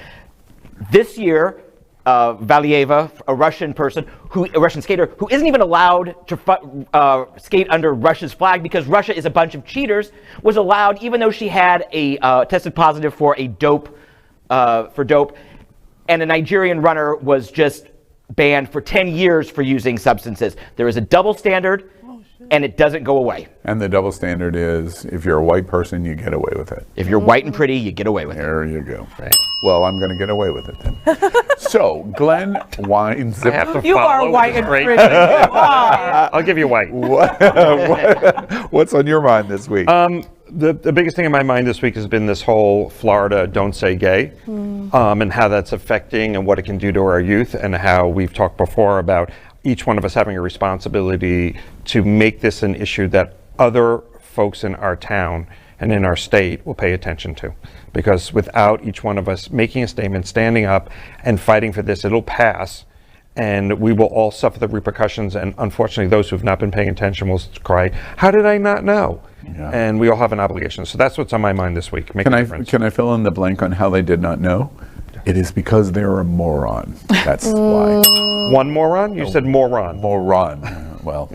D: This year, Valieva, a Russian skater who isn't even allowed to skate under Russia's flag because Russia is a bunch of cheaters, was allowed even though she had tested positive for dope. And a Nigerian runner was just banned for 10 years for using substances. There is a double standard, and it doesn't go away.
A: And the double standard is, if you're a white person, you get away with it.
D: If you're white and pretty, you get away with it.
A: There you go. Right. Well, I'm going to get away with it then. So, Glen Weinzimer.
C: I have to
B: You are
C: follow
B: white
C: the
B: and
C: straight-
B: pretty.
C: I'll give you white.
A: What's on your mind this week?
C: The biggest thing in my mind this week has been this whole Florida Don't Say Gay, and how that's affecting and what it can do to our youth, and how we've talked before about each one of us having a responsibility to make this an issue that other folks in our town and in our state will pay attention to. Because without each one of us making a statement, standing up and fighting for this, it'll pass. And we will all suffer the repercussions, and unfortunately those who have not been paying attention will cry, how did I not know? Yeah. And we all have an obligation. So that's what's on my mind this week. Can
A: I fill in the blank on how they did not know? It is because they're a moron. That's why.
C: One moron? You said moron.
A: Moron. Well,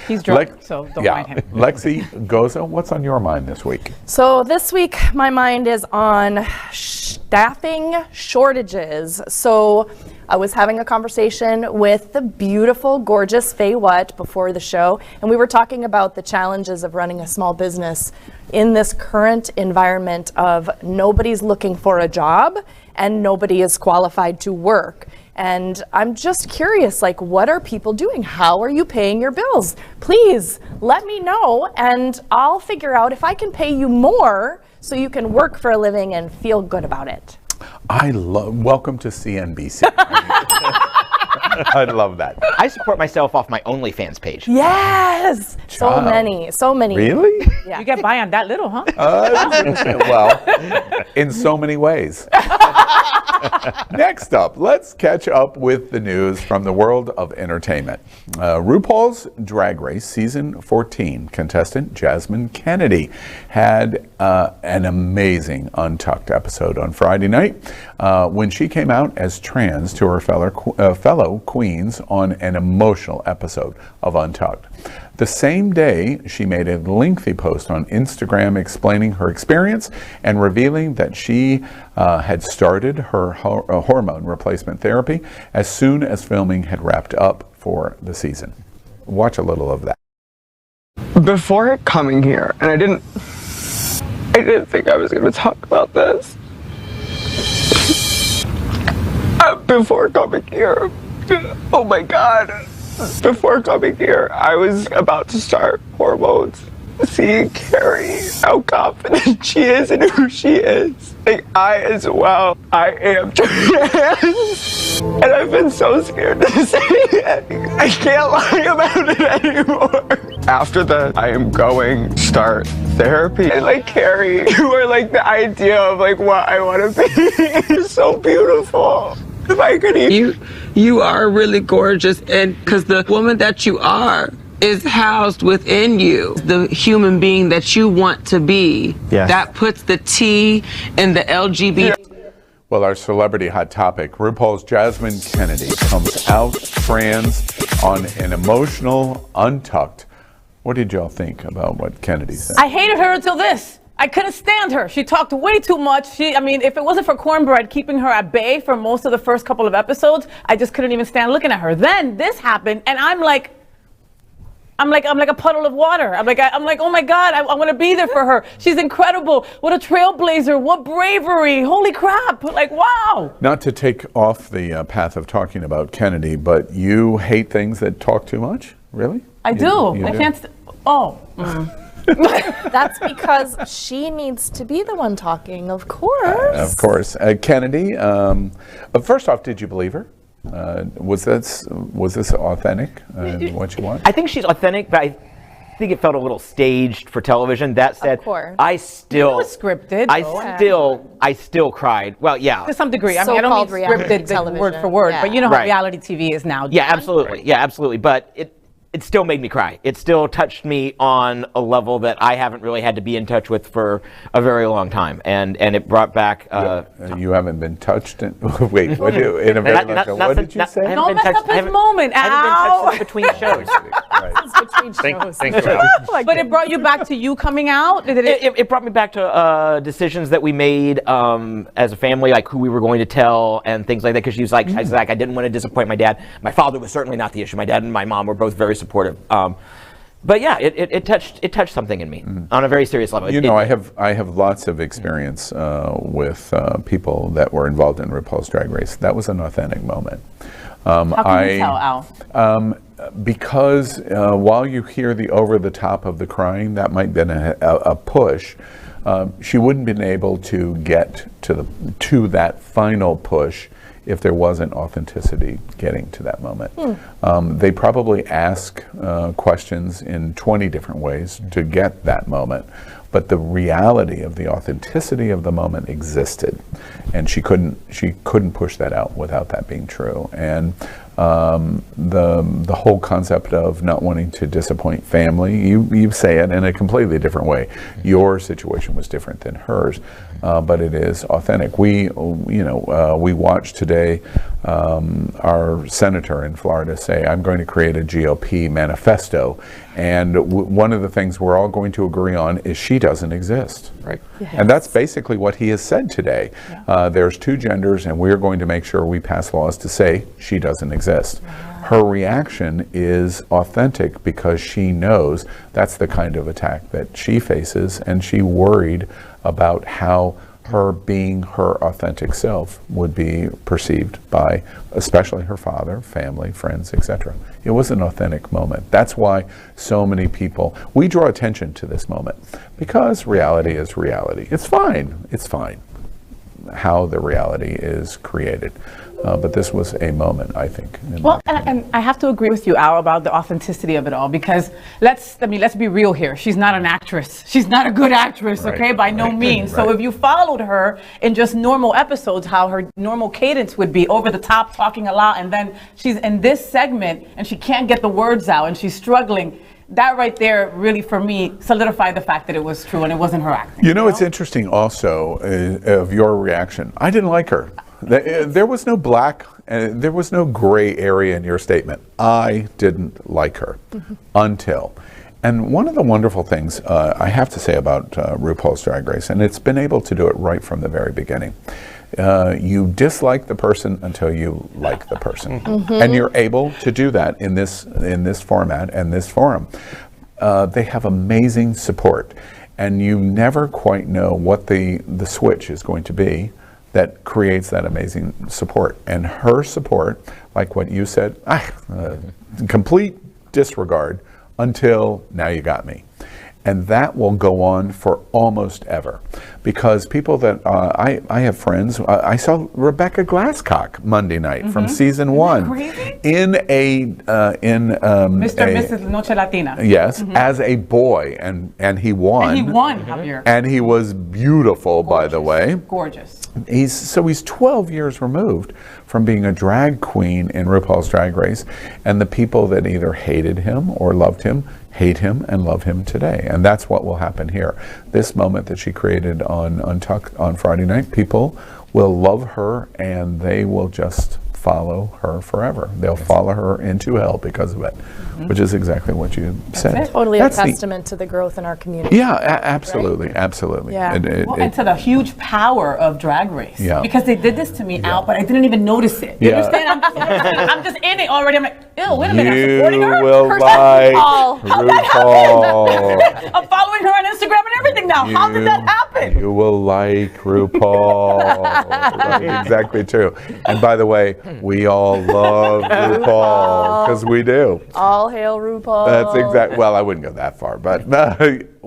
B: he's drunk, so don't mind him.
A: Lexi Goza, what's on your mind this week?
E: So this week, my mind is on staffing shortages. So I was having a conversation with the beautiful, gorgeous FayWhat before the show, and we were talking about the challenges of running a small business in this current environment of nobody's looking for a job and nobody is qualified to work. And I'm just curious, like, what are people doing? How are you paying your bills? Please let me know, and I'll figure out if I can pay you more so you can work for a living and feel good about it.
A: Welcome to CNBC. I love that.
D: I support myself off my OnlyFans page.
E: Yes! So many.
A: Really?
E: Yeah.
B: You get by on that little, huh?
A: Well, in so many ways. Next up, let's catch up with the news from the world of entertainment. RuPaul's Drag Race Season 14 contestant Jasmine Kennedy had an amazing Untucked episode on Friday night when she came out as trans to her fellow queens on an emotional episode of Untucked. The same day, she made a lengthy post on Instagram explaining her experience and revealing that she had started her hormone replacement therapy as soon as filming had wrapped up for the season. Watch a little of that.
K: Before coming here, and I didn't think I was going to talk about this. Before coming here, oh my God. Before coming here, I was about to start hormones. Seeing Carrie, how confident she is in who she is. Like, I as well, I am trans. And I've been so scared to say it. I can't lie about it anymore. After that, I am going to start therapy. And like Carrie, you are like the idea of like what I want to be. You're so beautiful. If I could
L: You are really gorgeous, and because the woman that you are is housed within you, the human being that you want to be.
D: Yes.
L: That puts the T in the LGBT.
A: Well, our celebrity hot topic, RuPaul's Jasmine Kennedy comes out trans on an emotional Untucked. What did y'all think about what Kennedy said?
B: I hated her until this. I couldn't stand her. She talked way too much. If it wasn't for Cornbread keeping her at bay for most of the first couple of episodes, I just couldn't even stand looking at her. Then this happened, and I'm like a puddle of water. I'm like, oh my God, I want to be there for her. She's incredible. What a trailblazer. What bravery. Holy crap. Like, wow.
A: Not to take off the path of talking about Kennedy, but you hate things that talk too much? Really?
B: I do. I can't.
E: That's because she needs to be the one talking, of course.
A: Of course. Kennedy, first off, did you believe her? Was this authentic, what you want?
D: I think she's authentic, but I think it felt a little staged for television. That said,
E: of course.
D: I still...
B: It was scripted.
D: I still cried. Well, yeah.
B: To some degree. I
E: So-called
B: don't mean
E: reality
B: scripted
E: television.
B: word for word,
E: Yeah.
B: but you know how
D: Right.
B: reality TV is now.
D: Yeah, absolutely. Yeah, absolutely. But it still made me cry. It still touched me on a level that I haven't really had to be in touch with for a very long time, and it brought back.
A: You haven't been touched in. Wait, what did you say?
B: Don't mess up his moment, Al.
D: I haven't been touched between shows.
C: Thanks, Al.
B: But it brought you back to you coming out?
D: It brought me back to decisions that we made as a family, like who we were going to tell and things like that. Because she was like, I didn't want to disappoint my dad. My father was certainly not the issue. My dad and my mom were both very supportive. But yeah, it touched something in me on a very serious level.
A: I have lots of experience with people that were involved in RuPaul's Drag Race. That was an authentic moment.
B: How can you tell, Al?
A: Because while you hear the over the top of the crying, that might have been a push. She wouldn't have been able to get to that final push if there wasn't authenticity getting to that moment. They probably ask questions in 20 different ways to get that moment, but the reality of the authenticity of the moment existed, and she couldn't push that out without that being true. And the whole concept of not wanting to disappoint family, you say it in a completely different way. Your situation was different than hers, but it is authentic. We watched today our senator in Florida say, "I'm going to create a GOP manifesto," and one of the things we're all going to agree on is she doesn't exist.
C: Right.
B: Yes.
A: And that's basically what he has said today. Yeah. There's two genders, and we're going to make sure we pass laws to say she doesn't exist. Her reaction is authentic because she knows that's the kind of attack that she faces, and she worried about how her being her authentic self would be perceived by especially her father, family, friends, etc. It was an authentic moment. That's why so many people, we draw attention to this moment because reality is reality. It's fine how the reality is created. But this was a moment, I think.
B: Well, and I have to agree with you, Al, about the authenticity of it all, because let's be real here. She's not an actress. She's not a good actress, okay, by no means. So if you followed her in just normal episodes, how her normal cadence would be over the top, talking a lot, and then she's in this segment and she can't get the words out and she's struggling. That right there really, for me, solidified the fact that it was true and it wasn't her acting.
A: You know, it's interesting also of your reaction. I didn't like her. There was no black, there was no gray area in your statement. I didn't like her until. And one of the wonderful things I have to say about RuPaul's Drag Race, and it's been able to do it right from the very beginning. You dislike the person until you like the person, and you're able to do that in this format and this forum. They have amazing support, and you never quite know what the switch is going to be that creates that amazing support. And her support, like what you said, complete disregard until now you got me. And that will go on for almost ever, because people that I have friends. I saw Rebecca Glasscock Monday night from season 1 in Mr.
B: and Mrs. Noche Latina.
A: Yes, as a boy, and he won.
B: And he won, Javier.
A: And he was beautiful, by the way.
B: Gorgeous.
A: He's 12 years removed from being a drag queen in RuPaul's Drag Race, and the people that either hated him or loved him hate him and love him today. And that's what will happen here. This moment that she created on Friday night, people will love her and they will just follow her forever. They'll follow her into hell because of it, which is exactly what you said.
E: Totally a testament to the growth in our community.
A: Yeah, absolutely, right? Absolutely.
E: Yeah.
B: And to the huge power of Drag Race.
A: Yeah.
B: Because they did this to me out, but I didn't even notice it. You understand? I'm just in it already. I'm like, ew, wait a minute, I'm supporting her?
A: You will like RuPaul.
B: I'm following her on Instagram and everything now. How did that happen?
A: You will like RuPaul. Right, exactly true. And by the way, we all love RuPaul, because we do.
E: All hail RuPaul.
A: That's exactly. Well, I wouldn't go that far, but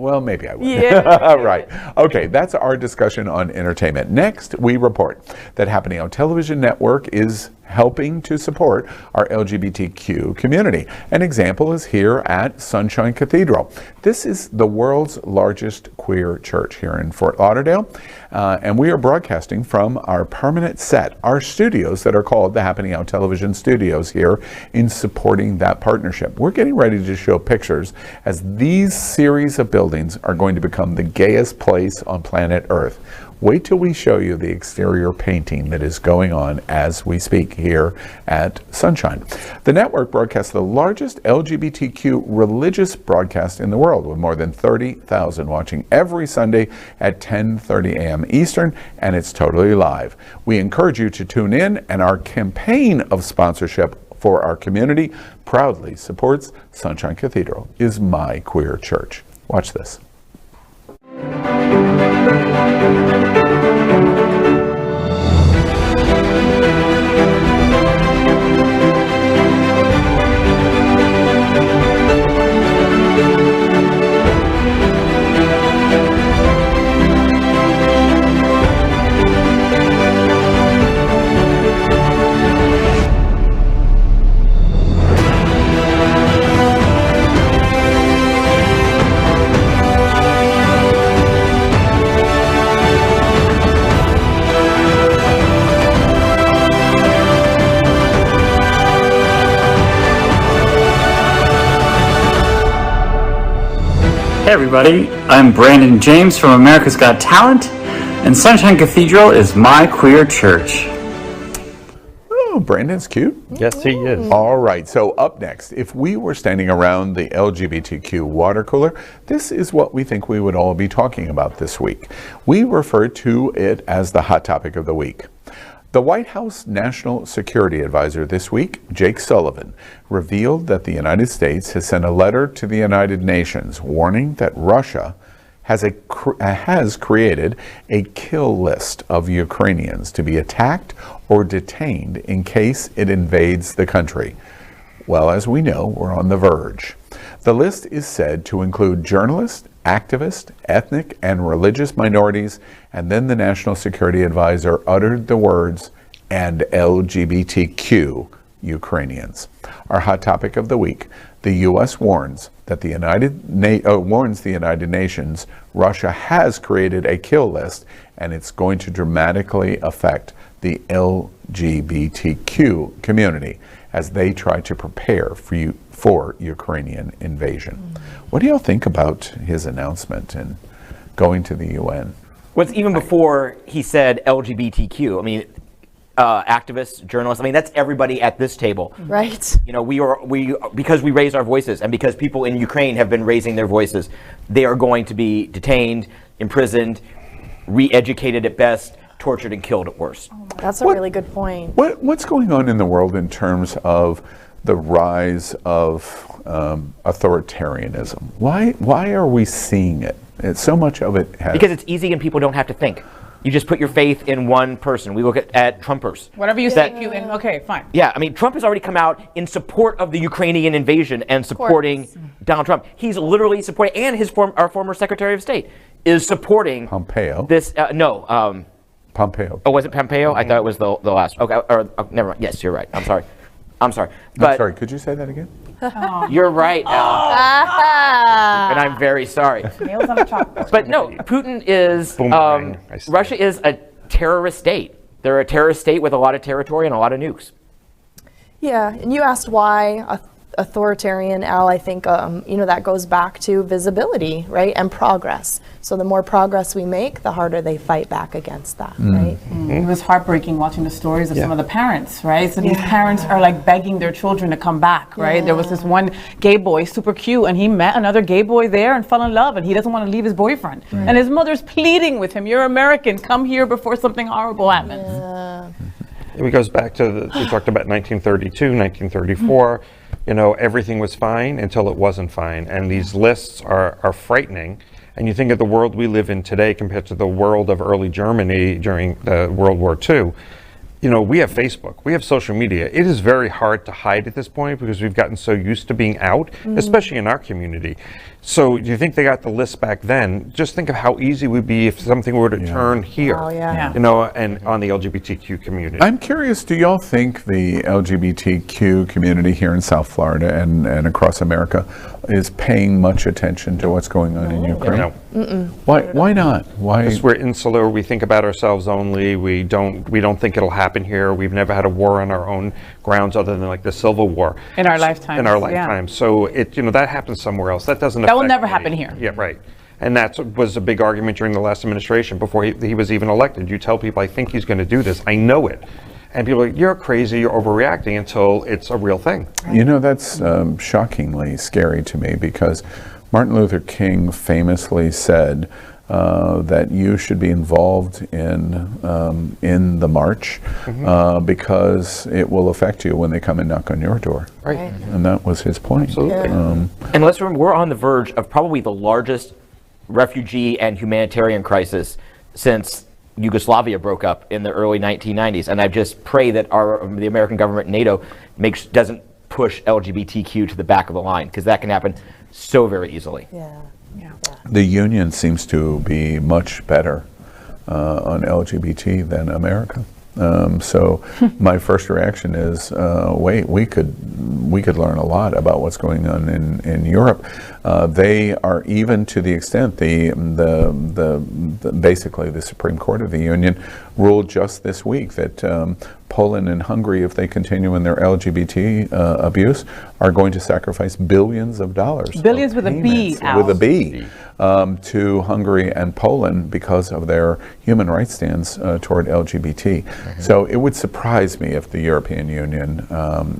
A: Well, maybe I will.
B: Yeah.
A: Right. Okay, that's our discussion on entertainment. Next, we report that Happening Out Television Network is helping to support our LGBTQ community. An example is here at Sunshine Cathedral. This is the world's largest queer church here in Fort Lauderdale, and we are broadcasting from our permanent set, our studios that are called the Happening Out Television Studios here in supporting that partnership. We're getting ready to show pictures as these series of buildings are going to become the gayest place on planet Earth. Wait till we show you the exterior painting that is going on as we speak here at Sunshine. The network broadcasts the largest LGBTQ religious broadcast in the world, with more than 30,000 watching every Sunday at 10:30 a.m. Eastern, and it's totally live. We encourage you to tune in, and our campaign of sponsorship for our community proudly supports Sunshine Cathedral is my queer church. Watch this.
M: Hey everybody, I'm Brandon James from America's Got Talent, and Sunshine Cathedral is my queer church.
A: Oh, Brandon's cute.
C: Yes, he is.
A: All right, so up next, if we were standing around the LGBTQ water cooler, this is what we think we would all be talking about this week. We refer to it as the hot topic of the week. The White House National Security Advisor this week, Jake Sullivan, revealed that the United States has sent a letter to the United Nations warning that Russia has created a kill list of Ukrainians to be attacked or detained in case it invades the country. Well, as we know, we're on the verge. The list is said to include journalists, activists, ethnic and religious minorities, and then the National Security Advisor uttered the words, and LGBTQ Ukrainians. Our hot topic of the week, the U.S. warns that the United Nations Russia has created a kill list, and it's going to dramatically affect the LGBTQ community as they try to prepare for Ukrainian invasion. What do y'all think about his announcement and going to the UN?
D: Well, it's even before he said LGBTQ. I mean, activists, journalists. I mean, that's everybody at this table.
E: Right.
D: You know, because we raise our voices, and because people in Ukraine have been raising their voices, they are going to be detained, imprisoned, re-educated at best, tortured and killed at worst.
E: That's a really good point.
A: What's going on in the world in terms of the rise of authoritarianism? Why are we seeing it? So much of it has...
D: Because it's easy and people don't have to think. You just put your faith in one person. We look at Trumpers.
B: Whatever you say, Putin. Okay, fine.
D: Yeah, I mean, Trump has already come out in support of the Ukrainian invasion and supporting Donald Trump. He's literally supporting, and our former Secretary of State is supporting
A: Pompeo.
D: This
A: Pompeo.
D: Oh, was it Pompeo? I thought it was the last. Okay, never mind. Yes, you're right. I'm sorry.
A: I'm sorry. Could you say that again?
D: You're right, Al. And I'm very sorry.
B: Nails on a chalkboard.
D: But no, Putin is, Russia is a terrorist state. They're a terrorist state with a lot of territory and a lot of nukes.
E: Yeah, and you asked why authoritarian, Al. I think that goes back to visibility, right, and progress. So the more progress we make, the harder they fight back against that, right?
B: It was heartbreaking watching the stories of some of the parents, right? So these parents are like begging their children to come back, right? There was this one gay boy, super cute, and he met another gay boy there and fell in love, and he doesn't want to leave his boyfriend. And his mother's pleading with him, "You're American, come here before something horrible happens."
C: It goes back to we talked about 1932, 1934. You know, everything was fine until it wasn't fine. And these lists are frightening. And you think of the world we live in today compared to the world of early Germany during World War II. you know, we have Facebook, we have social media. It is very hard to hide at this point because we've gotten so used to being out, especially in our community. So do you think they got the list back then? Just think of how easy it would be if something were to turn here, you know, and on the LGBTQ community.
A: I'm curious, do y'all think the LGBTQ community here in South Florida and across America is paying much attention to what's going on in Ukraine?
C: No.
A: Why not? Why?
C: Because we're insular, we think about ourselves only, we don't think it'll happen here. We've never had a war on our own grounds other than like the Civil War.
B: In our lifetime.
C: In our lifetime. So it, you know, that happens somewhere else. That doesn't
B: That will
C: affect
B: never
C: me.
B: happen here.
C: Yeah, right. And that was a big argument during the last administration before he was even elected. You tell people, I think he's going to do this. I know it. And people are like, you're crazy, you're overreacting, until it's a real thing.
A: You know, that's shockingly scary to me, because Martin Luther King famously said that you should be involved in the march because it will affect you when they come and knock on your door.
D: Right.
A: And that was his point.
D: Absolutely. And let's remember, we're on the verge of probably the largest refugee and humanitarian crisis since Yugoslavia broke up in the early 1990s. And I just pray that the American government, NATO, doesn't push LGBTQ to the back of the line, because that can happen so very easily.
A: The union seems to be much better on LGBT than America. So my first reaction is, wait, we could learn a lot about what's going on in Europe. They are, even to the extent basically the Supreme Court of the Union ruled just this week that Poland and Hungary, if they continue in their LGBT abuse, are going to sacrifice billions of dollars.
B: Billions with a B, Al.
A: With a B. To Hungary and Poland because of their human rights stance toward LGBT. So it would surprise me if the European Union,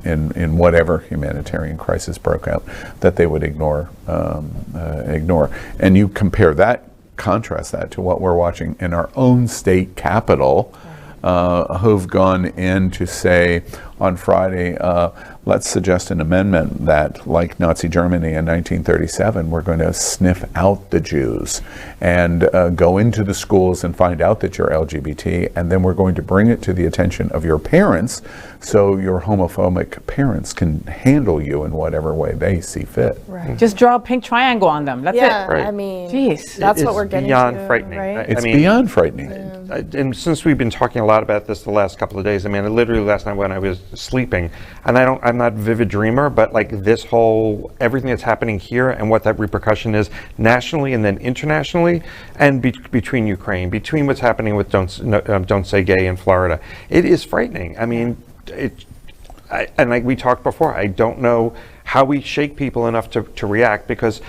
A: in whatever humanitarian crisis broke out, that they would ignore. And you contrast that to what we're watching in our own state capital, who've gone in to say on Friday, let's suggest an amendment that, like Nazi Germany in 1937, we're going to sniff out the Jews and go into the schools and find out that you're LGBT, and then we're going to bring it to the attention of your parents so your homophobic parents can handle you in whatever way they see fit.
B: Right. Just draw a pink triangle on them. That's it.
E: I mean,
B: jeez,
E: that's what we're getting
C: beyond
E: to,
C: frightening.
E: right?
A: It's beyond frightening.
C: And since we've been talking a lot about this the last couple of days, I mean, literally last night when I was sleeping, and I'm not a vivid dreamer, but like this whole, everything that's happening here and what that repercussion is nationally and then internationally, and between Ukraine, between what's happening with Don't Say Gay in Florida, it is frightening. I mean, and like we talked before, I don't know how we shake people enough to react, because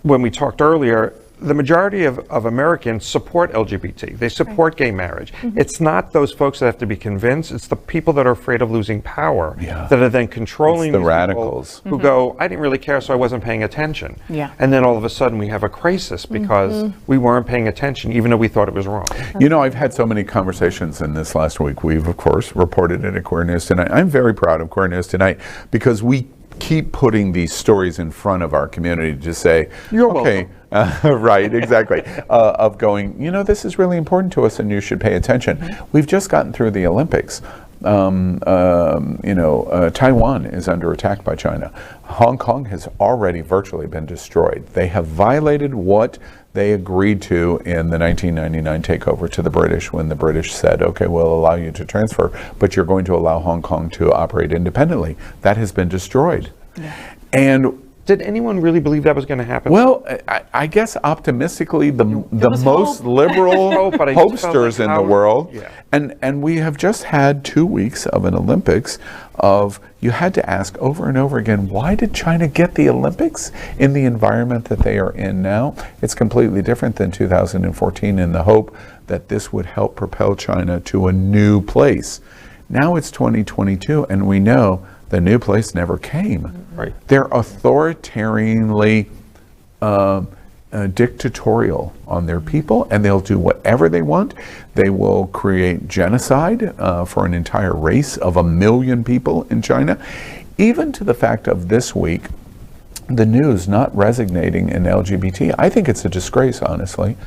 C: when we talked earlier, the majority of Americans support LGBT. They support gay marriage. It's not those folks that have to be convinced. It's the people that are afraid of losing power that are then controlling
A: the
C: these
A: radicals
C: who go, I didn't really care, so I wasn't paying attention. And then all of a sudden we have a crisis because we weren't paying attention, even though we thought it was wrong.
A: You know, I've had so many conversations in this last week. We've, of course, reported it at Queer News Tonight. I'm very proud of Queer News Tonight because we keep putting these stories in front of our community to say,
C: you're
A: okay, right, exactly, of going, you know, this is really important to us and you should pay attention. We've just gotten through the Olympics. Taiwan is under attack by China. Hong Kong has already virtually been destroyed. They have violated what they agreed to in the 1999 takeover to the British, when the British said, okay, we'll allow you to transfer, but you're going to allow Hong Kong to operate independently. That has been destroyed. And
C: did anyone really believe that was going to happen?
A: Well, I guess optimistically, the most liberal hopesters in the world, and we have just had 2 weeks of an Olympics of, you had to ask over and over again, why did China get the Olympics in the environment that they are in now? It's completely different than 2014 in the hope that this would help propel China to a new place. Now it's 2022 and we know the new place never came.
C: Right.
A: They're authoritarianly dictatorial on their people, and they'll do whatever they want. They will create genocide for an entire race of 1 million people in China, even to the fact of this week, the news not resonating in LGBT. I think it's a disgrace, honestly,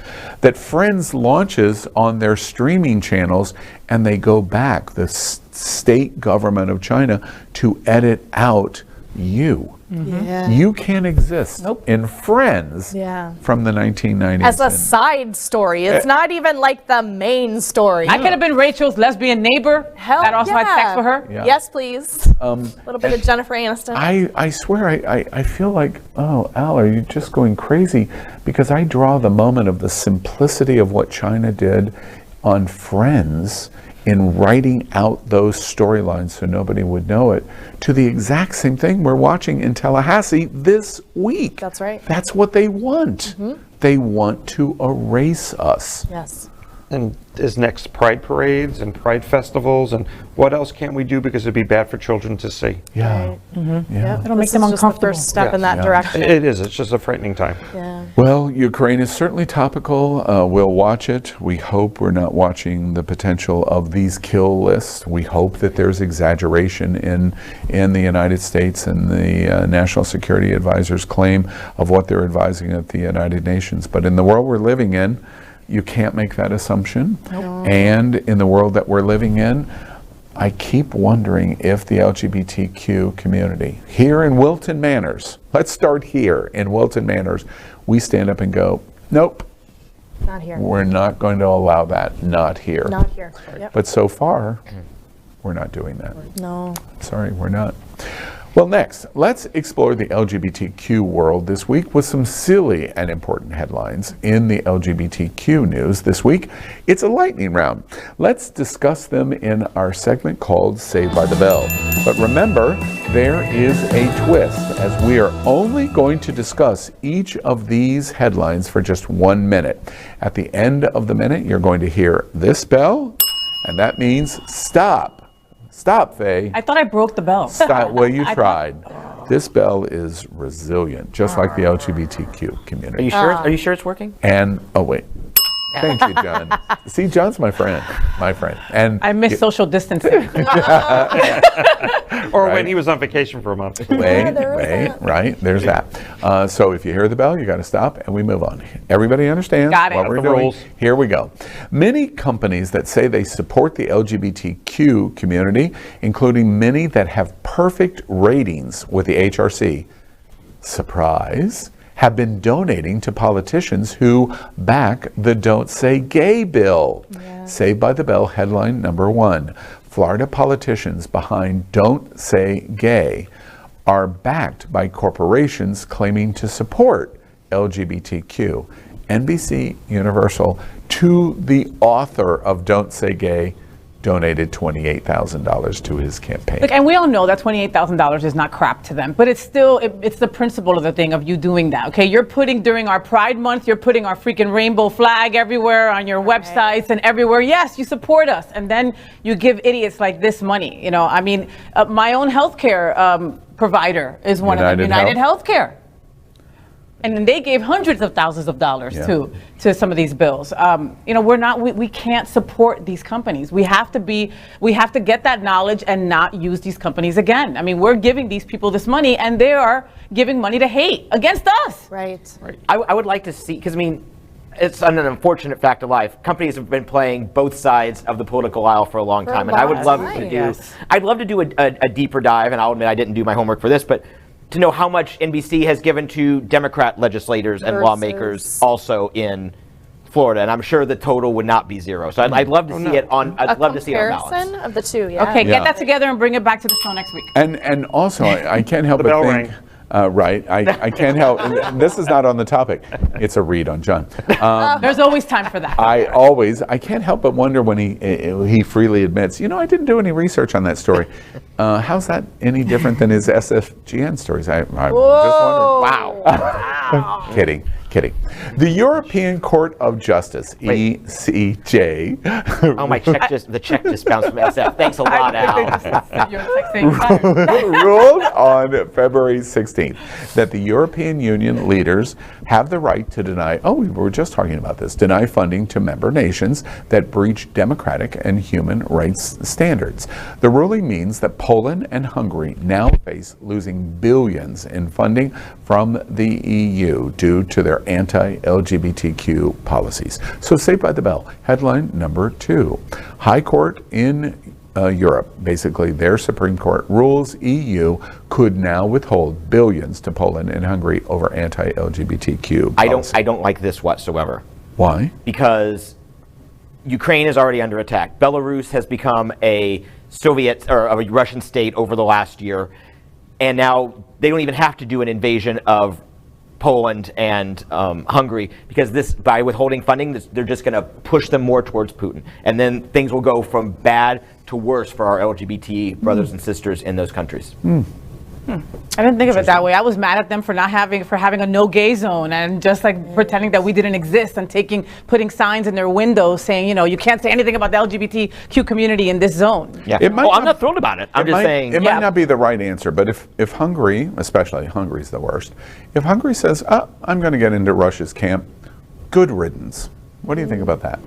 A: that Friends launches on their streaming channels and they go back, the state government of China, to edit out you.
E: Yeah.
A: You can't exist in Friends from the 1990s.
E: As a side story. It's not even like the main story.
B: I could have been Rachel's lesbian neighbor that also had sex with her.
A: Yeah.
E: Yes, please. A little bit of Jennifer Aniston.
A: I swear, I feel like, oh, Al, are you just going crazy? Because I draw the moment of the simplicity of what China did on Friends in writing out those storylines so nobody would know it, to the exact same thing we're watching in Tallahassee this week.
E: That's right.
A: That's what they want. They want to erase us.
E: Yes.
C: And is next Pride parades and Pride festivals, and what else can't we do because it'd be bad for children to see?
A: Yeah.
E: Yeah.
B: It'll make them
E: This is just the
B: uncomfortable.
E: first step in that direction.
C: It is. It's just a frightening time.
E: Yeah.
A: Well, Ukraine is certainly topical. We'll watch it. We hope we're not watching the potential of these kill lists. We hope that there's exaggeration in the United States and the National Security Advisor's claim of what they're advising at the United Nations. But in the world we're living in, you can't make that assumption. And in the world that we're living in, I keep wondering if the LGBTQ community here in Wilton Manors, let's start here in Wilton Manors, we stand up and go, nope,
E: Not here.
A: we're not going to allow that, not here.
E: Not here. Yep.
A: But so far, we're not doing that.
E: No.
A: Sorry, we're not. Well, next, let's explore the LGBTQ world this week with some silly and important headlines in the LGBTQ news this week. It's a lightning round. Let's discuss them in our segment called Saved by the Bell. But remember, there is a twist, as we are only going to discuss each of these headlines for just 1 minute. At the end of the minute, you're going to hear this bell, and that means stop. Stop, Faye.
B: I thought I broke the bell.
A: Stop. Well, you tried. This bell is resilient, just like the LGBTQ community.
D: Are you sure? Are you sure it's working?
A: And, oh wait. Thank you, John. See, John's my friend. And
B: I miss social distancing.
C: Or when he was on vacation for a month.
A: Right, there's that. So if you hear the bell, you got to stop and we move on. Everybody understands
B: Got it.
A: what we're
C: The
A: doing?
C: rules.
A: Here we go. Many companies that say they support the LGBTQ community, including many that have perfect ratings with the HRC, surprise, have been donating to politicians who back the Don't Say Gay bill. Saved by the Bell headline number 1. Florida politicians behind Don't Say Gay are backed by corporations claiming to support LGBTQ. NBC Universal, to the author of Don't Say Gay, donated $28,000 to his campaign.
B: Look, and we all know that $28,000 is not crap to them, but it's still, it's the principle of the thing of you doing that, okay? You're putting, during our Pride Month, you're putting our freaking rainbow flag everywhere on your websites and everywhere. Yes, you support us. And then you give idiots like this money. You know, I mean, my own healthcare provider is one of them, United Healthcare. And then they gave hundreds of thousands of dollars to some of these bills. You know, we can't support these companies. We have to get that knowledge and not use these companies again. I mean, we're giving these people this money and they are giving money to hate against us.
E: Right.
D: I would like to see, because I mean, it's an unfortunate fact of life. Companies have been playing both sides of the political aisle for a long time, and I would love to do. I'd love to do a deeper dive, and I'll admit I didn't do my homework for this, but to know how much NBC has given to Democrat legislators and lawmakers also in Florida, and I'm sure the total would not be zero. So I'd love to see it on. I'd love to see it on balance.
E: Comparison of the two. Yeah.
B: Okay, get that together and bring it back to the show next week.
A: And also, I can't help but think. I can't help. And this is not on the topic. It's a read on John.
B: There's always time for that.
A: I can't help but wonder when he freely admits, you know, I didn't do any research on that story. How's that any different than his SFGN stories? I just wondered. Wow. Kidding. Kidding. The European Court of Justice, ECJ.
D: Oh, the check just bounced from SF. Thanks a lot, Al.
A: Ruled on February 16th that the European Union leaders have the right to deny, we were just talking about this, deny funding to member nations that breach democratic and human rights standards. The ruling means that Poland and Hungary now face losing billions in funding from the EU due to their anti-LGBTQ policies. So Saved by the Bell, headline number 2. High Court in Europe, basically their Supreme Court, rules EU could now withhold billions to Poland and Hungary over anti-LGBTQ policy.
D: I don't like this whatsoever.
A: Why?
D: Because Ukraine is already under attack. Belarus has become a Soviet or a Russian state over the last year, and now they don't even have to do an invasion of Poland and Hungary, because by withholding funding, they're just going to push them more towards Putin, and then things will go from bad to worse for our LGBT brothers and sisters in those countries.
B: I didn't think of it that way. I was mad at them for having a no gay zone and just like pretending that we didn't exist and putting signs in their windows saying, you can't say anything about the LGBTQ community in this zone.
D: Yeah. I'm not thrilled about it. I'm just saying.
A: It might not be the right answer, but if Hungary, especially Hungary's the worst, if Hungary says, I'm going to get into Russia's camp, good riddance. What do you think about that?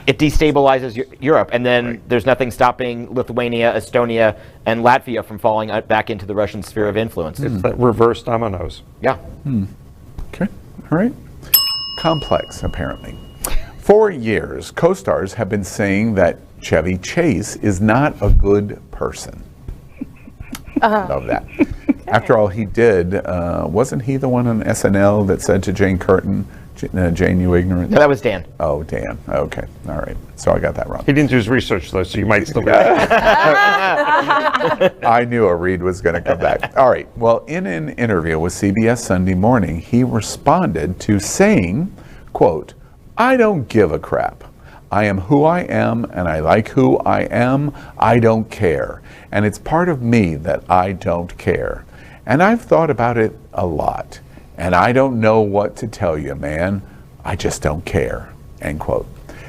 D: It destabilizes Europe, and then there's nothing stopping Lithuania, Estonia, and Latvia from falling back into the Russian sphere of influence.
C: It's that reverse dominoes.
D: Yeah.
A: Okay. All right. Complex, apparently. For years, co-stars have been saying that Chevy Chase is not a good person. Love that. After all, he did, wasn't he the one on SNL that said to Jane Curtin, Jane, you ignorant?
D: No, that was Dan.
A: Oh, Dan. Okay. All right. So I got that wrong.
C: He didn't do his research, though, so you might still be
A: I knew a read was going to come back. All right. Well, in an interview with CBS Sunday Morning, he responded to saying, quote, I don't give a crap. I am who I am, and I like who I am. I don't care. And it's part of me that I don't care. And I've thought about it a lot. And I don't know what to tell you, man. I just don't care. End quote.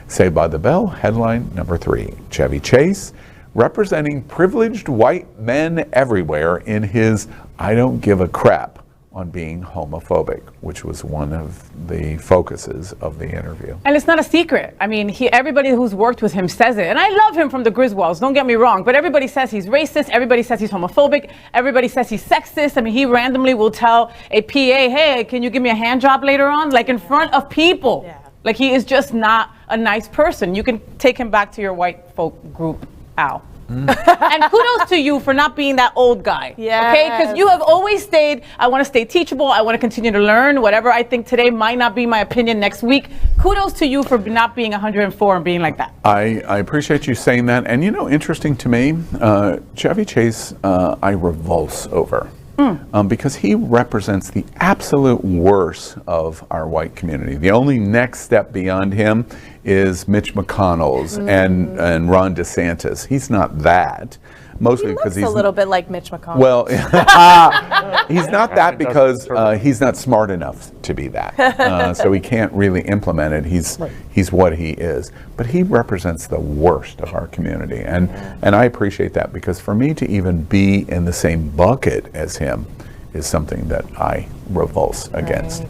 A: Saved by the Bell, headline number 3. Chevy Chase, representing privileged white men everywhere in his I don't give a crap on being homophobic, which was one of the focuses of the interview.
B: And it's not a secret. I mean, everybody who's worked with him says it. And I love him from the Griswolds, don't get me wrong, but everybody says he's racist, everybody says he's homophobic, everybody says he's sexist. I mean, he randomly will tell a PA, hey, can you give me a hand job later on? Like in front of people. Yeah. Like he is just not a nice person. You can take him back to your white folk group, Al. And kudos to you for not being that old guy. Yeah. Okay? Because you have always stayed, I want to stay teachable, I want to continue to learn. Whatever I think today might not be my opinion next week. Kudos to you for not being 104 and being like that.
A: I appreciate you saying that. And interesting to me, Chevy Chase, I revulse over. Because he represents the absolute worst of our white community. The only next step beyond him is Mitch McConnell's and Ron DeSantis. He's not that. Mostly because he's
E: a little bit like Mitch McConnell.
A: Well, he's not that because he's not smart enough to be that. So he can't really implement it. He's what he is. But he represents the worst of our community. And I appreciate that, because for me to even be in the same bucket as him is something that I revulse against.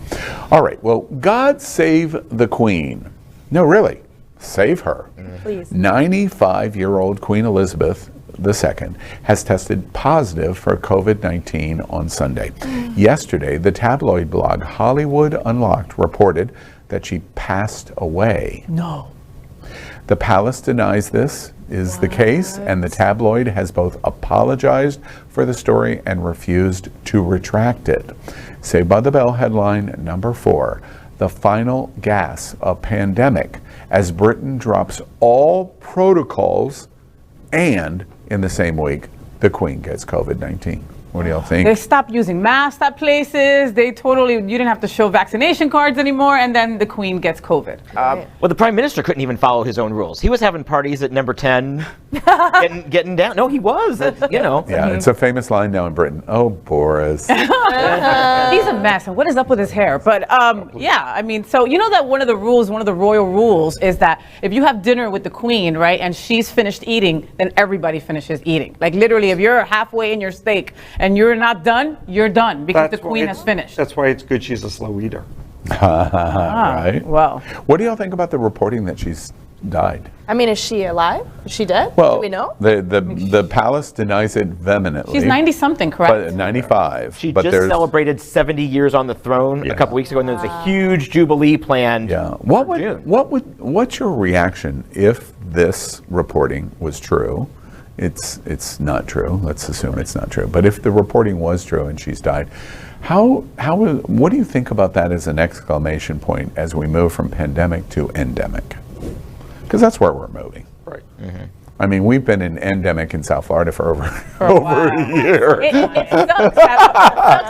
A: All right. Well, God save the Queen. No, really. Save her.
E: Please.
A: 95-year-old Queen Elizabeth II has tested positive for COVID-19 on Sunday. Yesterday, the tabloid blog Hollywood Unlocked reported that she passed away.
B: No.
A: The palace denies this is the case, and the tabloid has both apologized for the story and refused to retract it. Saved by the Bell, headline number 4. The final gas of pandemic as Britain drops all protocols, and in the same week, the Queen gets COVID-19. What do y'all think?
B: They stopped using masks at places. You didn't have to show vaccination cards anymore, and then the Queen gets COVID.
D: Well, the Prime Minister couldn't even follow his own rules. He was having parties at number 10 getting down. No, he was. You know.
A: Yeah, it's a famous line now in Britain. Oh, Boris.
B: He's a mess, and what is up with his hair? But yeah, I mean, so you know that one of the royal rules is that if you have dinner with the queen, right, and she's finished eating, then everybody finishes eating. Like literally, if you're halfway in your steak and you're not done, you're done because the queen has finished.
C: That's why it's good she's a slow eater.
A: Right.
B: Well,
A: what do y'all think about the reporting that she's died?
E: I mean, is she alive? Is she dead?
A: Well,
E: do we know?
A: The palace denies it vehemently.
B: She's 90-something, correct?
A: But 95.
D: She
A: but
D: just celebrated 70 years on the throne a couple weeks ago, and there's a huge jubilee planned.
A: Yeah. What's your reaction if this reporting was true? It's not true. Let's assume it's not true. But if the reporting was true and she's died, what do you think about that as an exclamation point as we move from pandemic to endemic? Because that's where we're moving.
C: Right.
D: Mm-hmm.
A: I mean, we've been in endemic in South Florida for over a year.
B: It sucks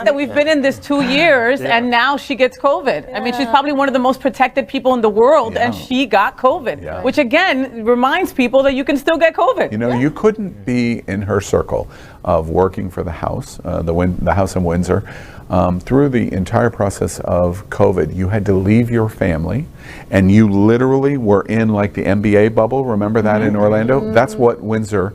B: that we've been in this 2 years and now she gets COVID. Yeah. I mean, she's probably one of the most protected people in the world and she got COVID, which again reminds people that you can still get COVID.
A: You know, you couldn't be in her circle of working for the house, the house in Windsor. Through the entire process of COVID, you had to leave your family, and you literally were in like the NBA bubble. Remember that in Orlando? That's what Windsor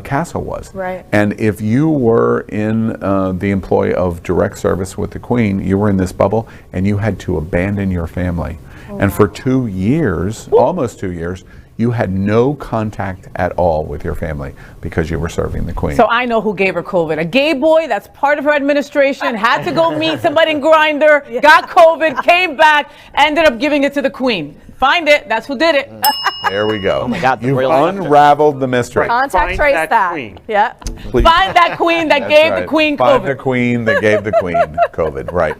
A: Castle was.
E: Right.
A: And if you were in the employ of direct service with the Queen, you were in this bubble, and you had to abandon your family. And for 2 years, almost 2 years, you had no contact at all with your family because you were serving the Queen.
B: So I know who gave her COVID. A gay boy that's part of her administration had to go meet somebody in Grindr, got COVID, came back, ended up giving it to the Queen. Find it. That's who did it.
A: There we go.
D: Oh my God,
A: you've unraveled the mystery.
E: Contact trace that.
C: Queen.
E: Yeah.
A: Please.
B: Find that queen that gave the Queen COVID.
A: Find the Queen that gave the Queen COVID. Right.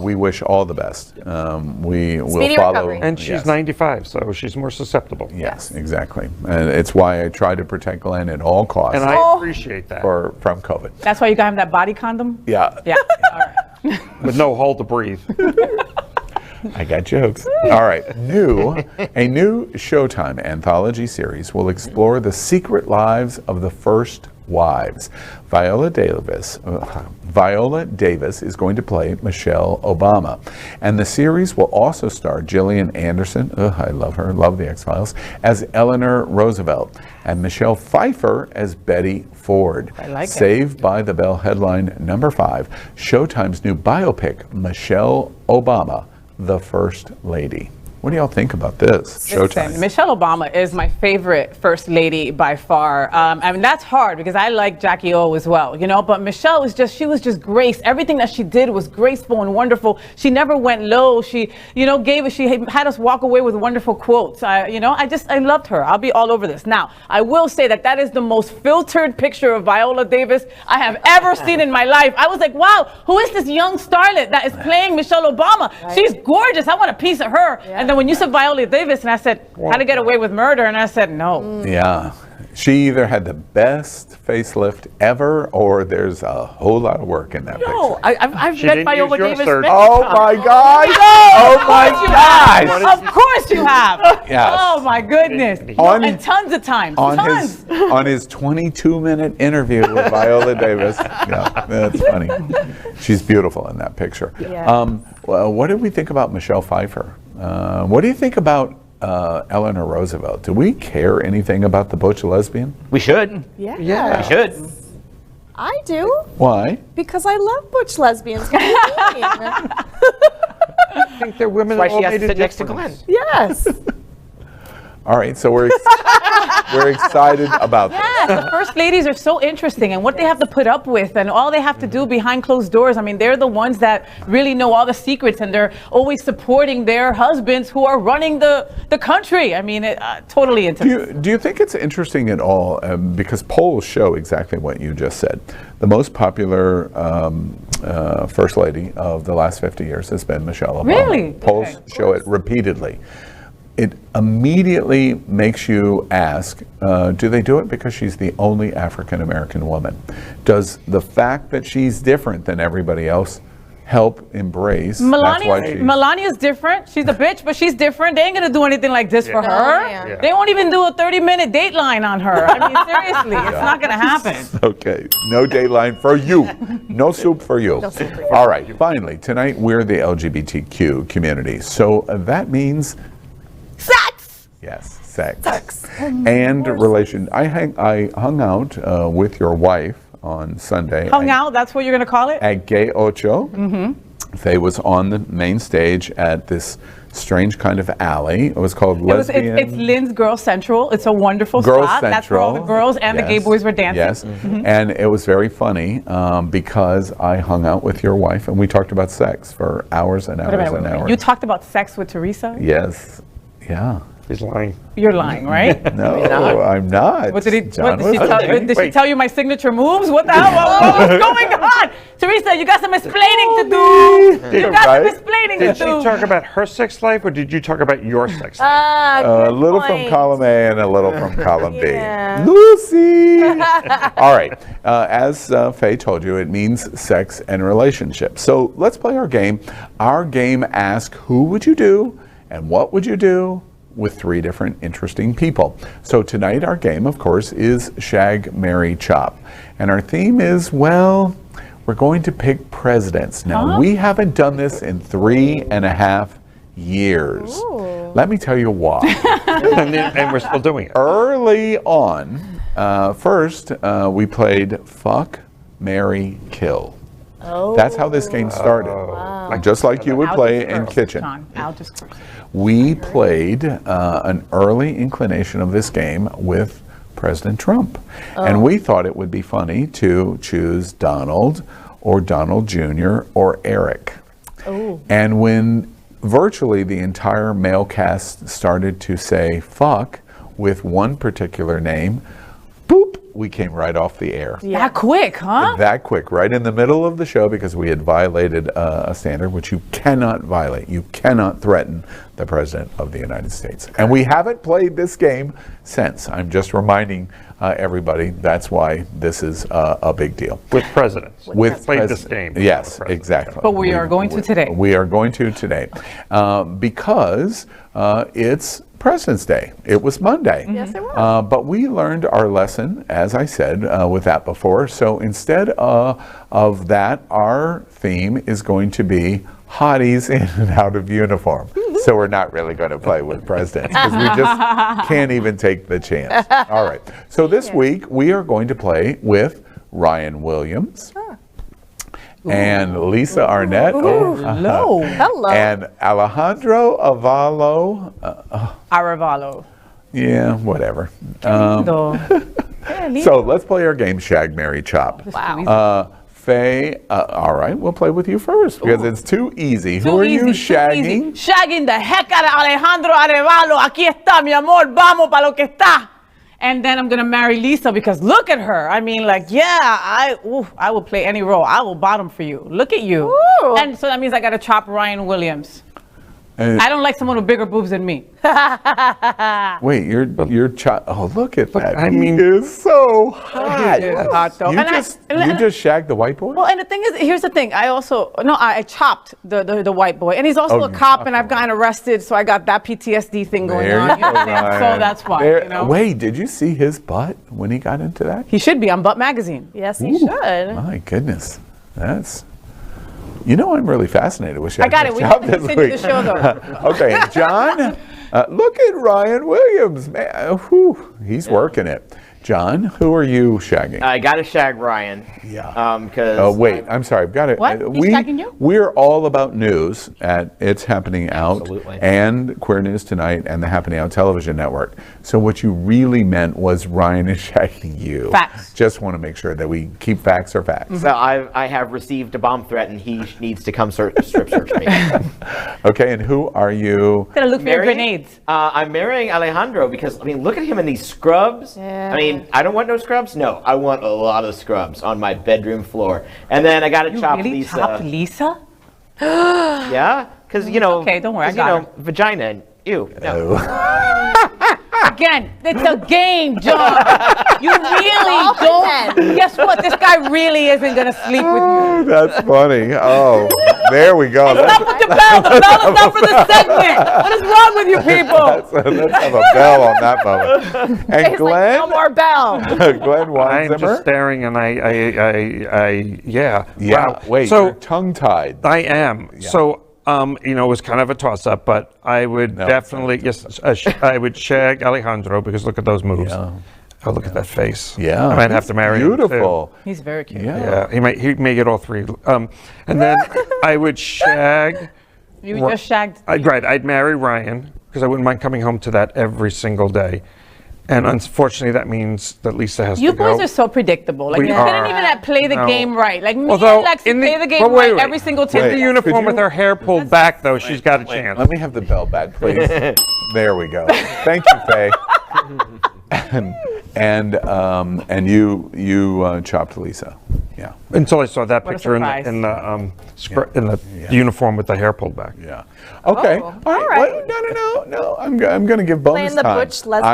A: We wish all the best. We will
E: Speedy
A: follow.
E: recovery.
C: And she's 95, so she's more susceptible.
A: Yes, exactly. And it's why I try to protect Glenn at all costs.
C: And I appreciate that.
A: From COVID.
B: That's why you got him that body condom?
A: Yeah.
B: Yeah. All right.
C: With no hole to breathe.
A: I got jokes. All right. A new Showtime anthology series will explore the secret lives of the first wives. Viola Davis is going to play Michelle Obama. And the series will also star Gillian Anderson, I love her, love the X-Files, as Eleanor Roosevelt, and Michelle Pfeiffer as Betty Ford.
B: I like it.
A: Saved by the Bell headline number 5, Showtime's new biopic, Michelle Obama, the First Lady. What do y'all think about this?
B: Listen, Michelle Obama is my favorite first lady by far. I mean, that's hard because I like Jackie O as well, you know, but Michelle was she was just grace. Everything that she did was graceful and wonderful. She never went low. She, you know, she had us walk away with wonderful quotes. I loved her. I'll be all over this. Now, I will say that is the most filtered picture of Viola Davis I have ever seen in my life. I was like, wow, who is this young starlet that is playing Michelle Obama? Right. She's gorgeous. I want a piece of her. Yeah. And then when you said Viola Davis, and I said, How to Get Away with Murder, and I said, no.
A: Yeah. She either had the best facelift ever, or there's a whole lot of work in that picture.
B: No, I've met Viola Davis.
A: Oh my God! Oh my gosh!
B: Of course you have.
A: Yes.
B: Oh my goodness! And tons of times.
A: On his 22-minute interview with Viola Davis. Yeah, that's funny. She's beautiful in that picture.
B: Yeah.
A: Well, what did we think about Michelle Pfeiffer? What do you think about Eleanor Roosevelt? Do we care anything about the butch lesbian?
D: We should.
E: Yeah.
D: We should.
E: I do.
A: Why?
E: Because I love butch lesbians. What do you mean?
C: I think they're women.
D: That's why she has to sit next to Glenn.
E: Yes.
A: All right, so we're excited about this.
B: Yeah, the first ladies are so interesting, and what they have to put up with, and all they have to do behind closed doors. I mean, they're the ones that really know all the secrets, and they're always supporting their husbands who are running the country. I mean, totally interesting.
A: Do you think it's interesting at all? Because polls show exactly what you just said. The most popular first lady of the last 50 years has been Michelle Obama.
B: Really?
A: Polls show it repeatedly. It immediately makes you ask, do they do it because she's the only African-American woman? Does the fact that she's different than everybody else help embrace.
B: Melania's different. She's a bitch, but she's different. They ain't gonna do anything like this for her. They won't even do a 30-minute dateline on her. I mean, seriously, it's not gonna happen.
A: Okay, no dateline for you. No soup for you.
E: No soup for you.
A: All right, finally, tonight we're the LGBTQ community. So that means
E: Sex!
A: yes, sex. And relation. I hung out with your wife on Sunday.
B: Hung out, that's what you're gonna call it?
A: At Gay Ocho. Faye was on the main stage at this strange kind of alley. It was called Lesbian.
B: It's Lynn's Girl Central. It's a wonderful
A: Girls
B: spot. That's where all the girls and the gay boys were dancing.
A: Yes, and it was very funny because I hung out with your wife and we talked about sex for hours and hours and hours.
B: You talked about sex with Teresa?
A: Yes, yeah.
C: He's lying.
B: You're lying, right?
A: No, I'm not.
B: What did he?
A: John
B: Did she tell you my signature moves? What the hell? What was going on? Teresa, you got some explaining to do. You got some explaining to do.
C: Did she talk about her sex life, or did you talk about your sex life?
A: A little from column A and a little from column B.
E: Yeah.
A: Lucy! All right. As Faye told you, it means sex and relationships. So let's play our game. Our game asks, who would you do and what would you do with 3 different interesting people. So tonight our game, of course, is Shag, Marry, Chop. And our theme is, well, we're going to pick presidents. Now, we haven't done this in 3.5 years.
E: Ooh.
A: Let me tell you why.
C: and we're still doing it.
A: Early on, first we played Fuck, Marry, Kill.
E: Oh.
A: That's how this game started.
E: Wow.
A: Just like you would play in kitchen.
B: I'll just curse.
A: We played an early inclination of this game with President Trump. And we thought it would be funny to choose Donald or Donald Jr. or Eric.
E: Oh.
A: And when virtually the entire male cast started to say fuck with one particular name, boop, we came right off the air.
B: Yeah. That quick, huh?
A: That quick, right in the middle of the show, because we had violated a standard which you cannot violate. You cannot threaten the President of the United States. And we haven't played this game since. I'm just reminding everybody that's why this is a big deal.
C: With presidents.
A: With
C: played this game.
A: Yes, exactly.
B: But we are going to today.
A: We are going to today because it's President's Day. It was Monday.
E: Yes, it was.
A: But we learned our lesson, as I said, with that before. So instead of that, our theme is going to be hotties in and out of uniform. So we're not really going to play with presidents because we just can't even take the chance. All right. So this week we are going to play with Ryan Williams. And Lisa Arnett.
B: Hello.
E: Hello.
A: And Alejandro
B: Arevalo.
A: Yeah, whatever. So let's play our game, Shag, Marry, Chop.
B: Wow.
A: Faye, all right, we'll play with you first because it's too easy. Who are you shagging?
B: Shagging the heck out of Alejandro Arevalo. Aquí está, mi amor. Vamos pa lo que está. And then I'm going to marry Lisa because look at her. I mean, like, yeah, I will play any role. I will bottom for you. Look at you.
E: Ooh.
B: And so that means I got to chop Ryan Williams. I don't like someone with bigger boobs than me.
A: Wait, you're oh, look at that.
C: I mean,
A: he is so hot.
B: Hot though.
A: You just shagged the white boy?
B: Well, and the thing is, here's the thing. I chopped the white boy. And he's also a cop, and I've gotten arrested, so I got that PTSD thing going on. You know what I'm saying? So that's why, you know?
A: Wait, did you see his butt when he got into that?
B: He should be on Butt Magazine.
E: Yes, he should.
A: My goodness. That's... You know, I'm really fascinated with Shag.
B: I got it. We have to continue the show, though.
A: Okay, John, look at Ryan Williams. Man, he's working it. John, who are you shagging?
D: I got to shag Ryan.
A: Yeah.
D: Because
A: wait, I'm sorry. I've got it.
B: What? He's shagging you?
A: We're all about news at It's Happening Out.
D: Absolutely.
A: And Queer News Tonight and the Happening Out television network. So what you really meant was Ryan is shagging you.
B: Facts.
A: Just want to make sure that we keep facts or facts.
D: So I have received a bomb threat, and he needs to come strip search me.
A: Okay, and who are you?
B: Gonna look for your grenades.
D: I'm marrying Alejandro because, I mean, look at him in these scrubs.
E: Yeah.
D: I mean, I don't want no scrubs. No, I want a lot of scrubs on my bedroom floor. And then I got to chop
B: really
D: Lisa.
B: Chopped Lisa?
D: Yeah, because, you know,
B: Okay, don't worry, I got her.
D: vagina and ew. No.
B: Again, it's a game, John. You really don't. Guess what? This guy really isn't going to sleep with you.
A: That's funny. Oh, there we go.
B: Stop with the bell. The bell is not for the segment. What is wrong with you people?
A: Let's have a bell on that moment. And
E: He's
A: Glenn,
E: like, no more bell.
A: Glen Weinzimer.
C: I'm just staring, and yeah.
A: Yeah.
C: Wow.
A: Wait,
C: so
A: you're tongue-tied.
C: I am.
A: Yeah.
C: So, it was kind of a toss-up, but I would definitely, I would shag Alejandro because look at those moves.
A: Yeah.
C: Oh, look at that face.
A: Yeah.
C: I might have to marry him, too.
A: Beautiful.
B: He's very cute.
A: Yeah.
C: Yeah, he may get all three. And then I would shag.
B: You just shagged.
C: I'd marry Ryan because I wouldn't mind coming home to that every single day. And unfortunately, that means that Lisa has
B: You
C: to go.
B: boys are so predictable. Like,
C: We
B: you
C: are.
B: couldn't even play the
C: No.
B: game right. Like, me
C: Although,
B: and Lexi
C: in the-
B: play the game
C: but wait,
B: right
C: wait.
B: every single
C: In
B: time.
C: the uniform with her hair pulled back, though, she's got a chance.
A: Let me have the bell back, please. There we go. Thank you, Faye. and you chopped Lisa. Yeah.
C: Until I saw that
B: What a
C: picture in
B: surprise.
C: the uniform with the hair pulled back.
A: Yeah. Okay.
E: Oh,
A: all right.
E: all right.
A: No. I'm going to give bonus
E: Playing the
A: time.
E: butch lesbian?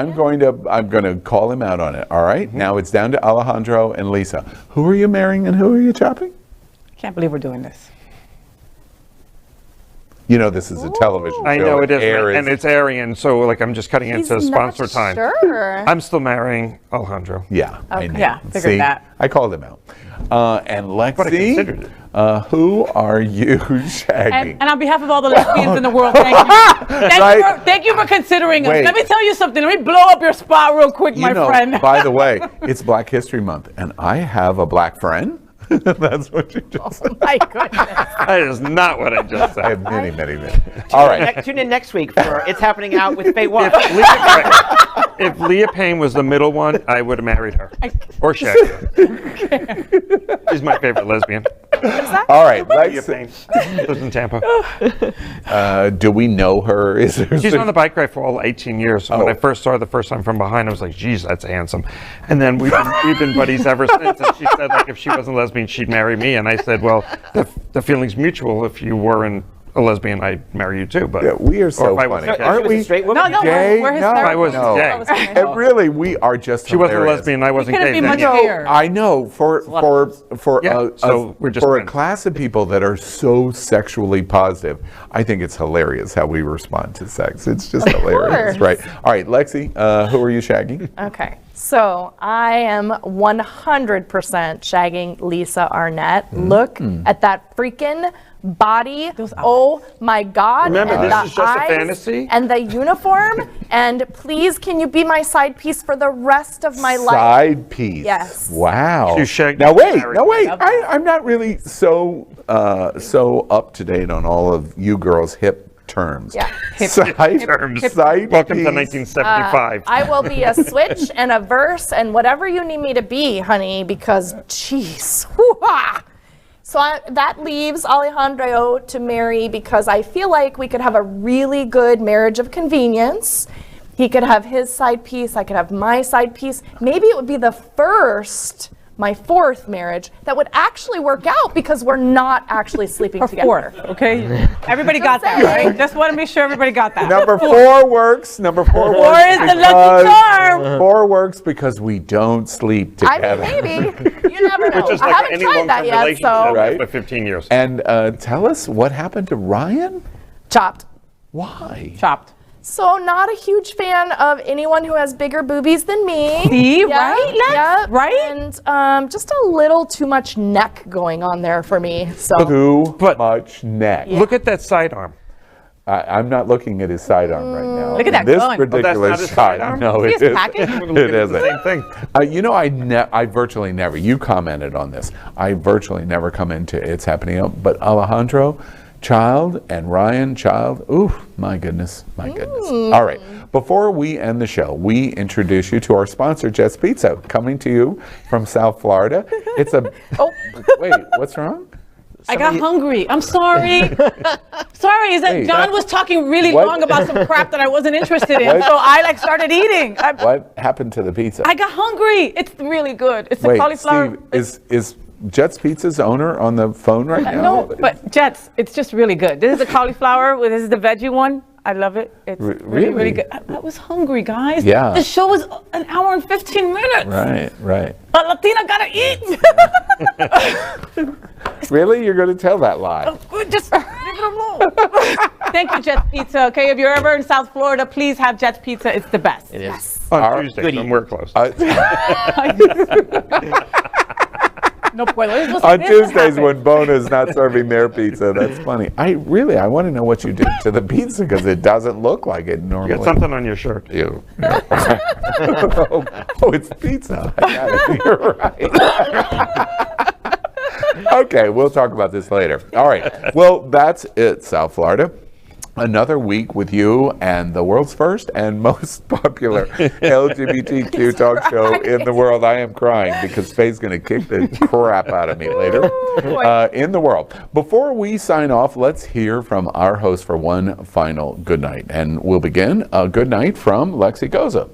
A: I'm going to call him out on it. All right. Now it's down to Alejandro and Lisa. Who are you marrying and who are you chopping?
B: Can't believe we're doing this.
A: You know this is a television show.
C: I know it is,
A: airs.
C: and it's Aryan, so like I'm just cutting into
E: He's
C: sponsor
E: not
C: time.
E: Sure.
C: I'm still marrying Alejandro.
A: Yeah. I
E: Okay.
A: knew.
B: Yeah, figured
A: See,
B: that.
A: I called him out. And
C: But I considered
A: Lexi,
C: it.
A: who are you shagging?
B: And on behalf of all the lesbians in the world, thank you. Thank you for considering us.
A: Wait.
B: Let me tell you something. Let me blow up your spot real quick, my friend.
A: By the way, it's Black History Month, and I have a black friend. That's what you just said.
E: Oh my goodness.
C: That is not what I just
A: I
C: said.
A: have many. All right.
D: Tune in next week for It's Happening Out with FayWhat.
C: If Leah Payne was the middle one, I would have married her. Or shagged her. She's my favorite lesbian.
A: All right.
C: Leah
A: Lex,
C: Payne. Lives in Tampa.
A: do we know her?
C: She's on the bike ride for all 18 years. So when I first saw her the first time from behind, I was like, geez, that's handsome. And then we've been buddies ever since. And she said, like, if she wasn't lesbian, she'd marry me. And I said, well, the feeling's mutual. If you weren't a lesbian, I'd marry you too. But
A: Yeah, we are so
C: or if I
A: funny.
C: was-
A: Aren't we?
D: Straight woman?
B: No,
A: Gay?
B: we're
A: No,
B: hysterical.
C: I wasn't
A: no.
C: gay.
A: And really, we are just
C: She wasn't a
A: hilarious.
C: lesbian. I wasn't
B: couldn't
C: gay.
B: be
C: then.
B: much
C: Yeah.
B: gayer.
A: I know for
C: Yeah, so we're just
A: for a
C: friends.
A: class of people that are so sexually positive, I think it's hilarious how we respond to sex. It's just hilarious, right? All right, Lexi, who are you shagging?
E: Okay, so I am 100% shagging Lisa Arnett. Look at that freaking body. Oh my God.
C: Remember,
E: and
C: this
E: the
C: is just a
E: eyes
C: fantasy.
E: and the uniform. And please, can you be my side piece for the rest of my life?
A: Side piece.
E: Yes.
A: Wow.
C: You shagged
A: Now wait,
C: Mary.
A: no wait. I'm not really so up to date on all of you girls' hip terms.
E: Yeah.
A: Side
C: terms.
A: Side
C: Welcome to
A: piece.
C: 1975.
E: I will be a switch and a verse and whatever you need me to be, honey, because jeez. Whoo-ha. So that leaves Alejandro to marry because I feel like we could have a really good marriage of convenience. He could have his side piece, I could have my side piece. Maybe it would be my fourth marriage that would actually work out because we're not actually sleeping together.
B: Fourth, okay? Everybody got that, right? Just want to make sure everybody got that.
A: Number 4 works. Number 4 works.
B: Four is the lucky charm.
A: 4 works because we don't sleep
E: I
A: together.
E: mean, maybe. You never know.
C: Which is
E: I
C: like
E: haven't
C: any
E: tried that
C: long-term
E: yet,
C: relationship
E: so.
A: Right.
C: for 15 years.
A: And tell us what happened to Ryan?
E: Chopped.
A: Why?
B: Chopped.
E: So not a huge fan of anyone who has bigger boobies than me.
B: See,
E: Yeah,
B: right, Lex?
E: yeah.
B: Right?
E: And just a little too much neck going on there for me. So
A: Too
C: But-
A: much neck.
C: Look at that sidearm.
A: I'm not looking at his sidearm right now.
B: Look at that
A: This
B: gun.
A: ridiculous
C: Oh, that's not his
A: shot.
C: sidearm?
A: No,
B: See
A: it
B: his
A: isn't.
B: package?
A: It isn't.
C: Same thing.
A: You know, I virtually never. You commented on this. I virtually never come into It's Happening Out. But Alejandro, child, and Ryan, child. Ooh, my goodness, my goodness. All right. Before we end the show, we introduce you to our sponsor, Jets Pizza, coming to you from South Florida. It's a. Wait, what's wrong?
B: I got hungry. I'm sorry. Sorry, is that
A: Hey,
B: John was talking really
A: what?
B: long about some crap that I wasn't interested in,
A: What?
B: so I started eating.
A: What happened to the pizza?
B: I got hungry. It's really good. It's the
A: Wait,
B: cauliflower.
A: Steve, is Jets Pizza's owner on the phone right now?
B: No, but Jets, it's just really good. This is the cauliflower. This is the veggie one. I love it. It's really good. I was hungry, guys.
A: Yeah.
B: The show was an hour and 15 minutes.
A: Right.
B: But Latina gotta eat.
A: Really? You're going to tell that lie?
B: Just leave it alone. Thank you, Jets Pizza. Okay, if you're ever in South Florida, please have Jets Pizza. It's the best.
D: It is. Yes.
C: On Tuesday, when we're closed.
B: No puedo.
A: On Tuesdays when Bona's not serving their pizza. That's funny. I want to know what you did to the pizza because it doesn't look like it normally.
C: You got something on your shirt.
A: Oh, it's pizza. I got it. You're right. Okay, we'll talk about this later. All right. Well, that's it, South Florida. Another week with you and the world's first and most popular LGBTQ talk show in the world. I am crying because Faye's going to kick the crap out of me later in the world. Before we sign off, let's hear from our host for one final good night. And we'll begin a good night from Lexi Goza.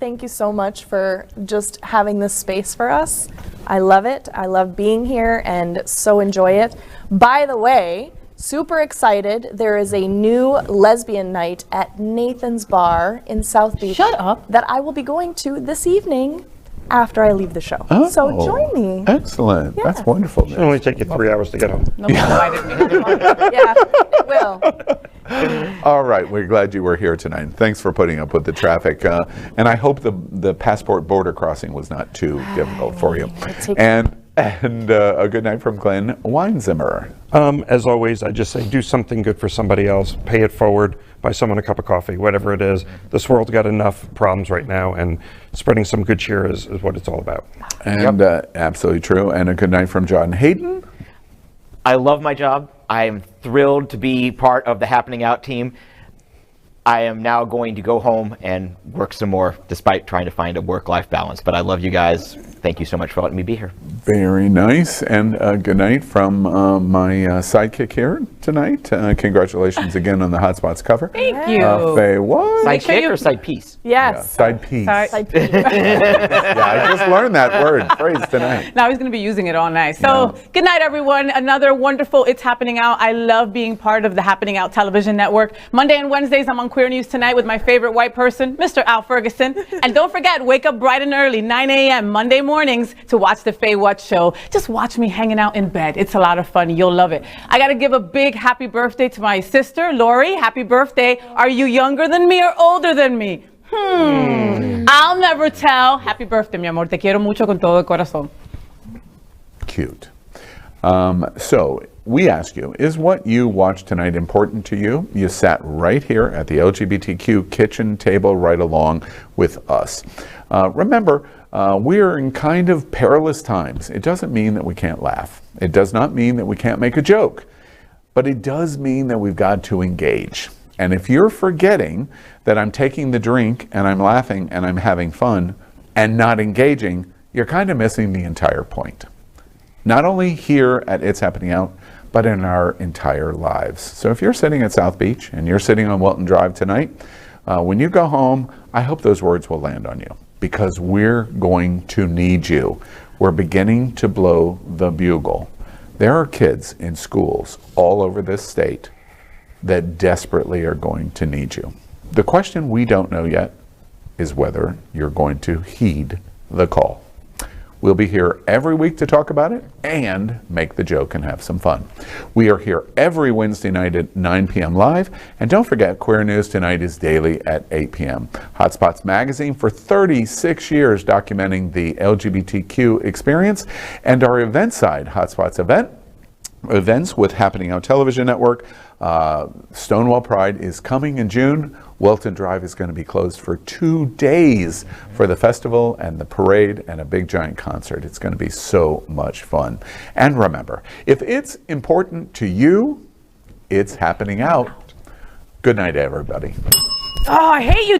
E: Thank you so much for just having this space for us. I love it. I love being here and so enjoy it. By the way, super excited. There is a new lesbian night at Nathan's Bar in South Beach.
B: Shut up.
E: That I will be going to this evening after I leave the show.
A: Oh,
E: so join me.
A: Excellent.
E: Yeah.
A: That's wonderful.
C: It'll only take you 3 hours to get home.
B: No one invited me.
E: Yeah, it will.
A: All right, we're glad you were here tonight. Thanks for putting up with the traffic. And I hope the passport border crossing was not too difficult for you. And a good night from Glen Weinzimer.
C: As always, I just say do something good for somebody else. Pay it forward. Buy someone a cup of coffee, whatever it is. This world's got enough problems right now, and spreading some good cheer is what it's all about.
A: And absolutely true. And a good night from John Hayden.
D: I love my job. I am thrilled to be part of the Happening Out team. I am now going to go home and work some more, despite trying to find a work-life balance. But I love you guys. Thank you so much for letting me be here.
A: Very nice. And good night from my sidekick here tonight. Congratulations again on the Hotspots cover.
B: Thank you.
A: FayWhat?
D: Sidekick or side piece?
E: Yes.
A: Yeah, side piece.
E: Side piece.
A: Yeah, I just learned that phrase tonight.
B: Now he's going to be using it all night. So good night, everyone. Another wonderful It's Happening Out. I love being part of the Happening Out television network. Monday and Wednesdays, I'm on Queer News Tonight with my favorite white person, Mr. Al Ferguson. And don't forget, wake up bright and early, 9 a.m. Monday mornings to watch the FayWhat show. Just watch me hanging out in bed. It's a lot of fun. You'll love it. I got to give a big happy birthday to my sister, Lori. Happy birthday. Are you younger than me or older than me? I'll never tell. Happy birthday, mi amor. Te quiero mucho con todo el corazón.
A: Cute. So we ask you, is what you watched tonight important to you? You sat right here at the LGBTQ kitchen table right along with us. Remember, we're in kind of perilous times. It doesn't mean that we can't laugh. It does not mean that we can't make a joke. But it does mean that we've got to engage. And if you're forgetting that I'm taking the drink and I'm laughing and I'm having fun and not engaging, you're kind of missing the entire point. Not only here at It's Happening Out, but in our entire lives. So if you're sitting at South Beach and you're sitting on Wilton Drive tonight, when you go home, I hope those words will land on you, because we're going to need you. We're beginning to blow the bugle. There are kids in schools all over this state that desperately are going to need you. The question we don't know yet is whether you're going to heed the call. We'll be here every week to talk about it and make the joke and have some fun. We are here every Wednesday night at 9 p.m. live. And don't forget, Queer News Tonight is daily at 8 p.m. Hotspots Magazine for 36 years documenting the LGBTQ experience, and our event side, Hotspots Events with Happening Out Television Network. Stonewall Pride is coming in June. Wilton Drive is going to be closed for 2 days for the festival and the parade and a big giant concert. It's going to be so much fun. And remember, if it's important to you, it's happening out. Good night, everybody.
B: Oh, I hate you.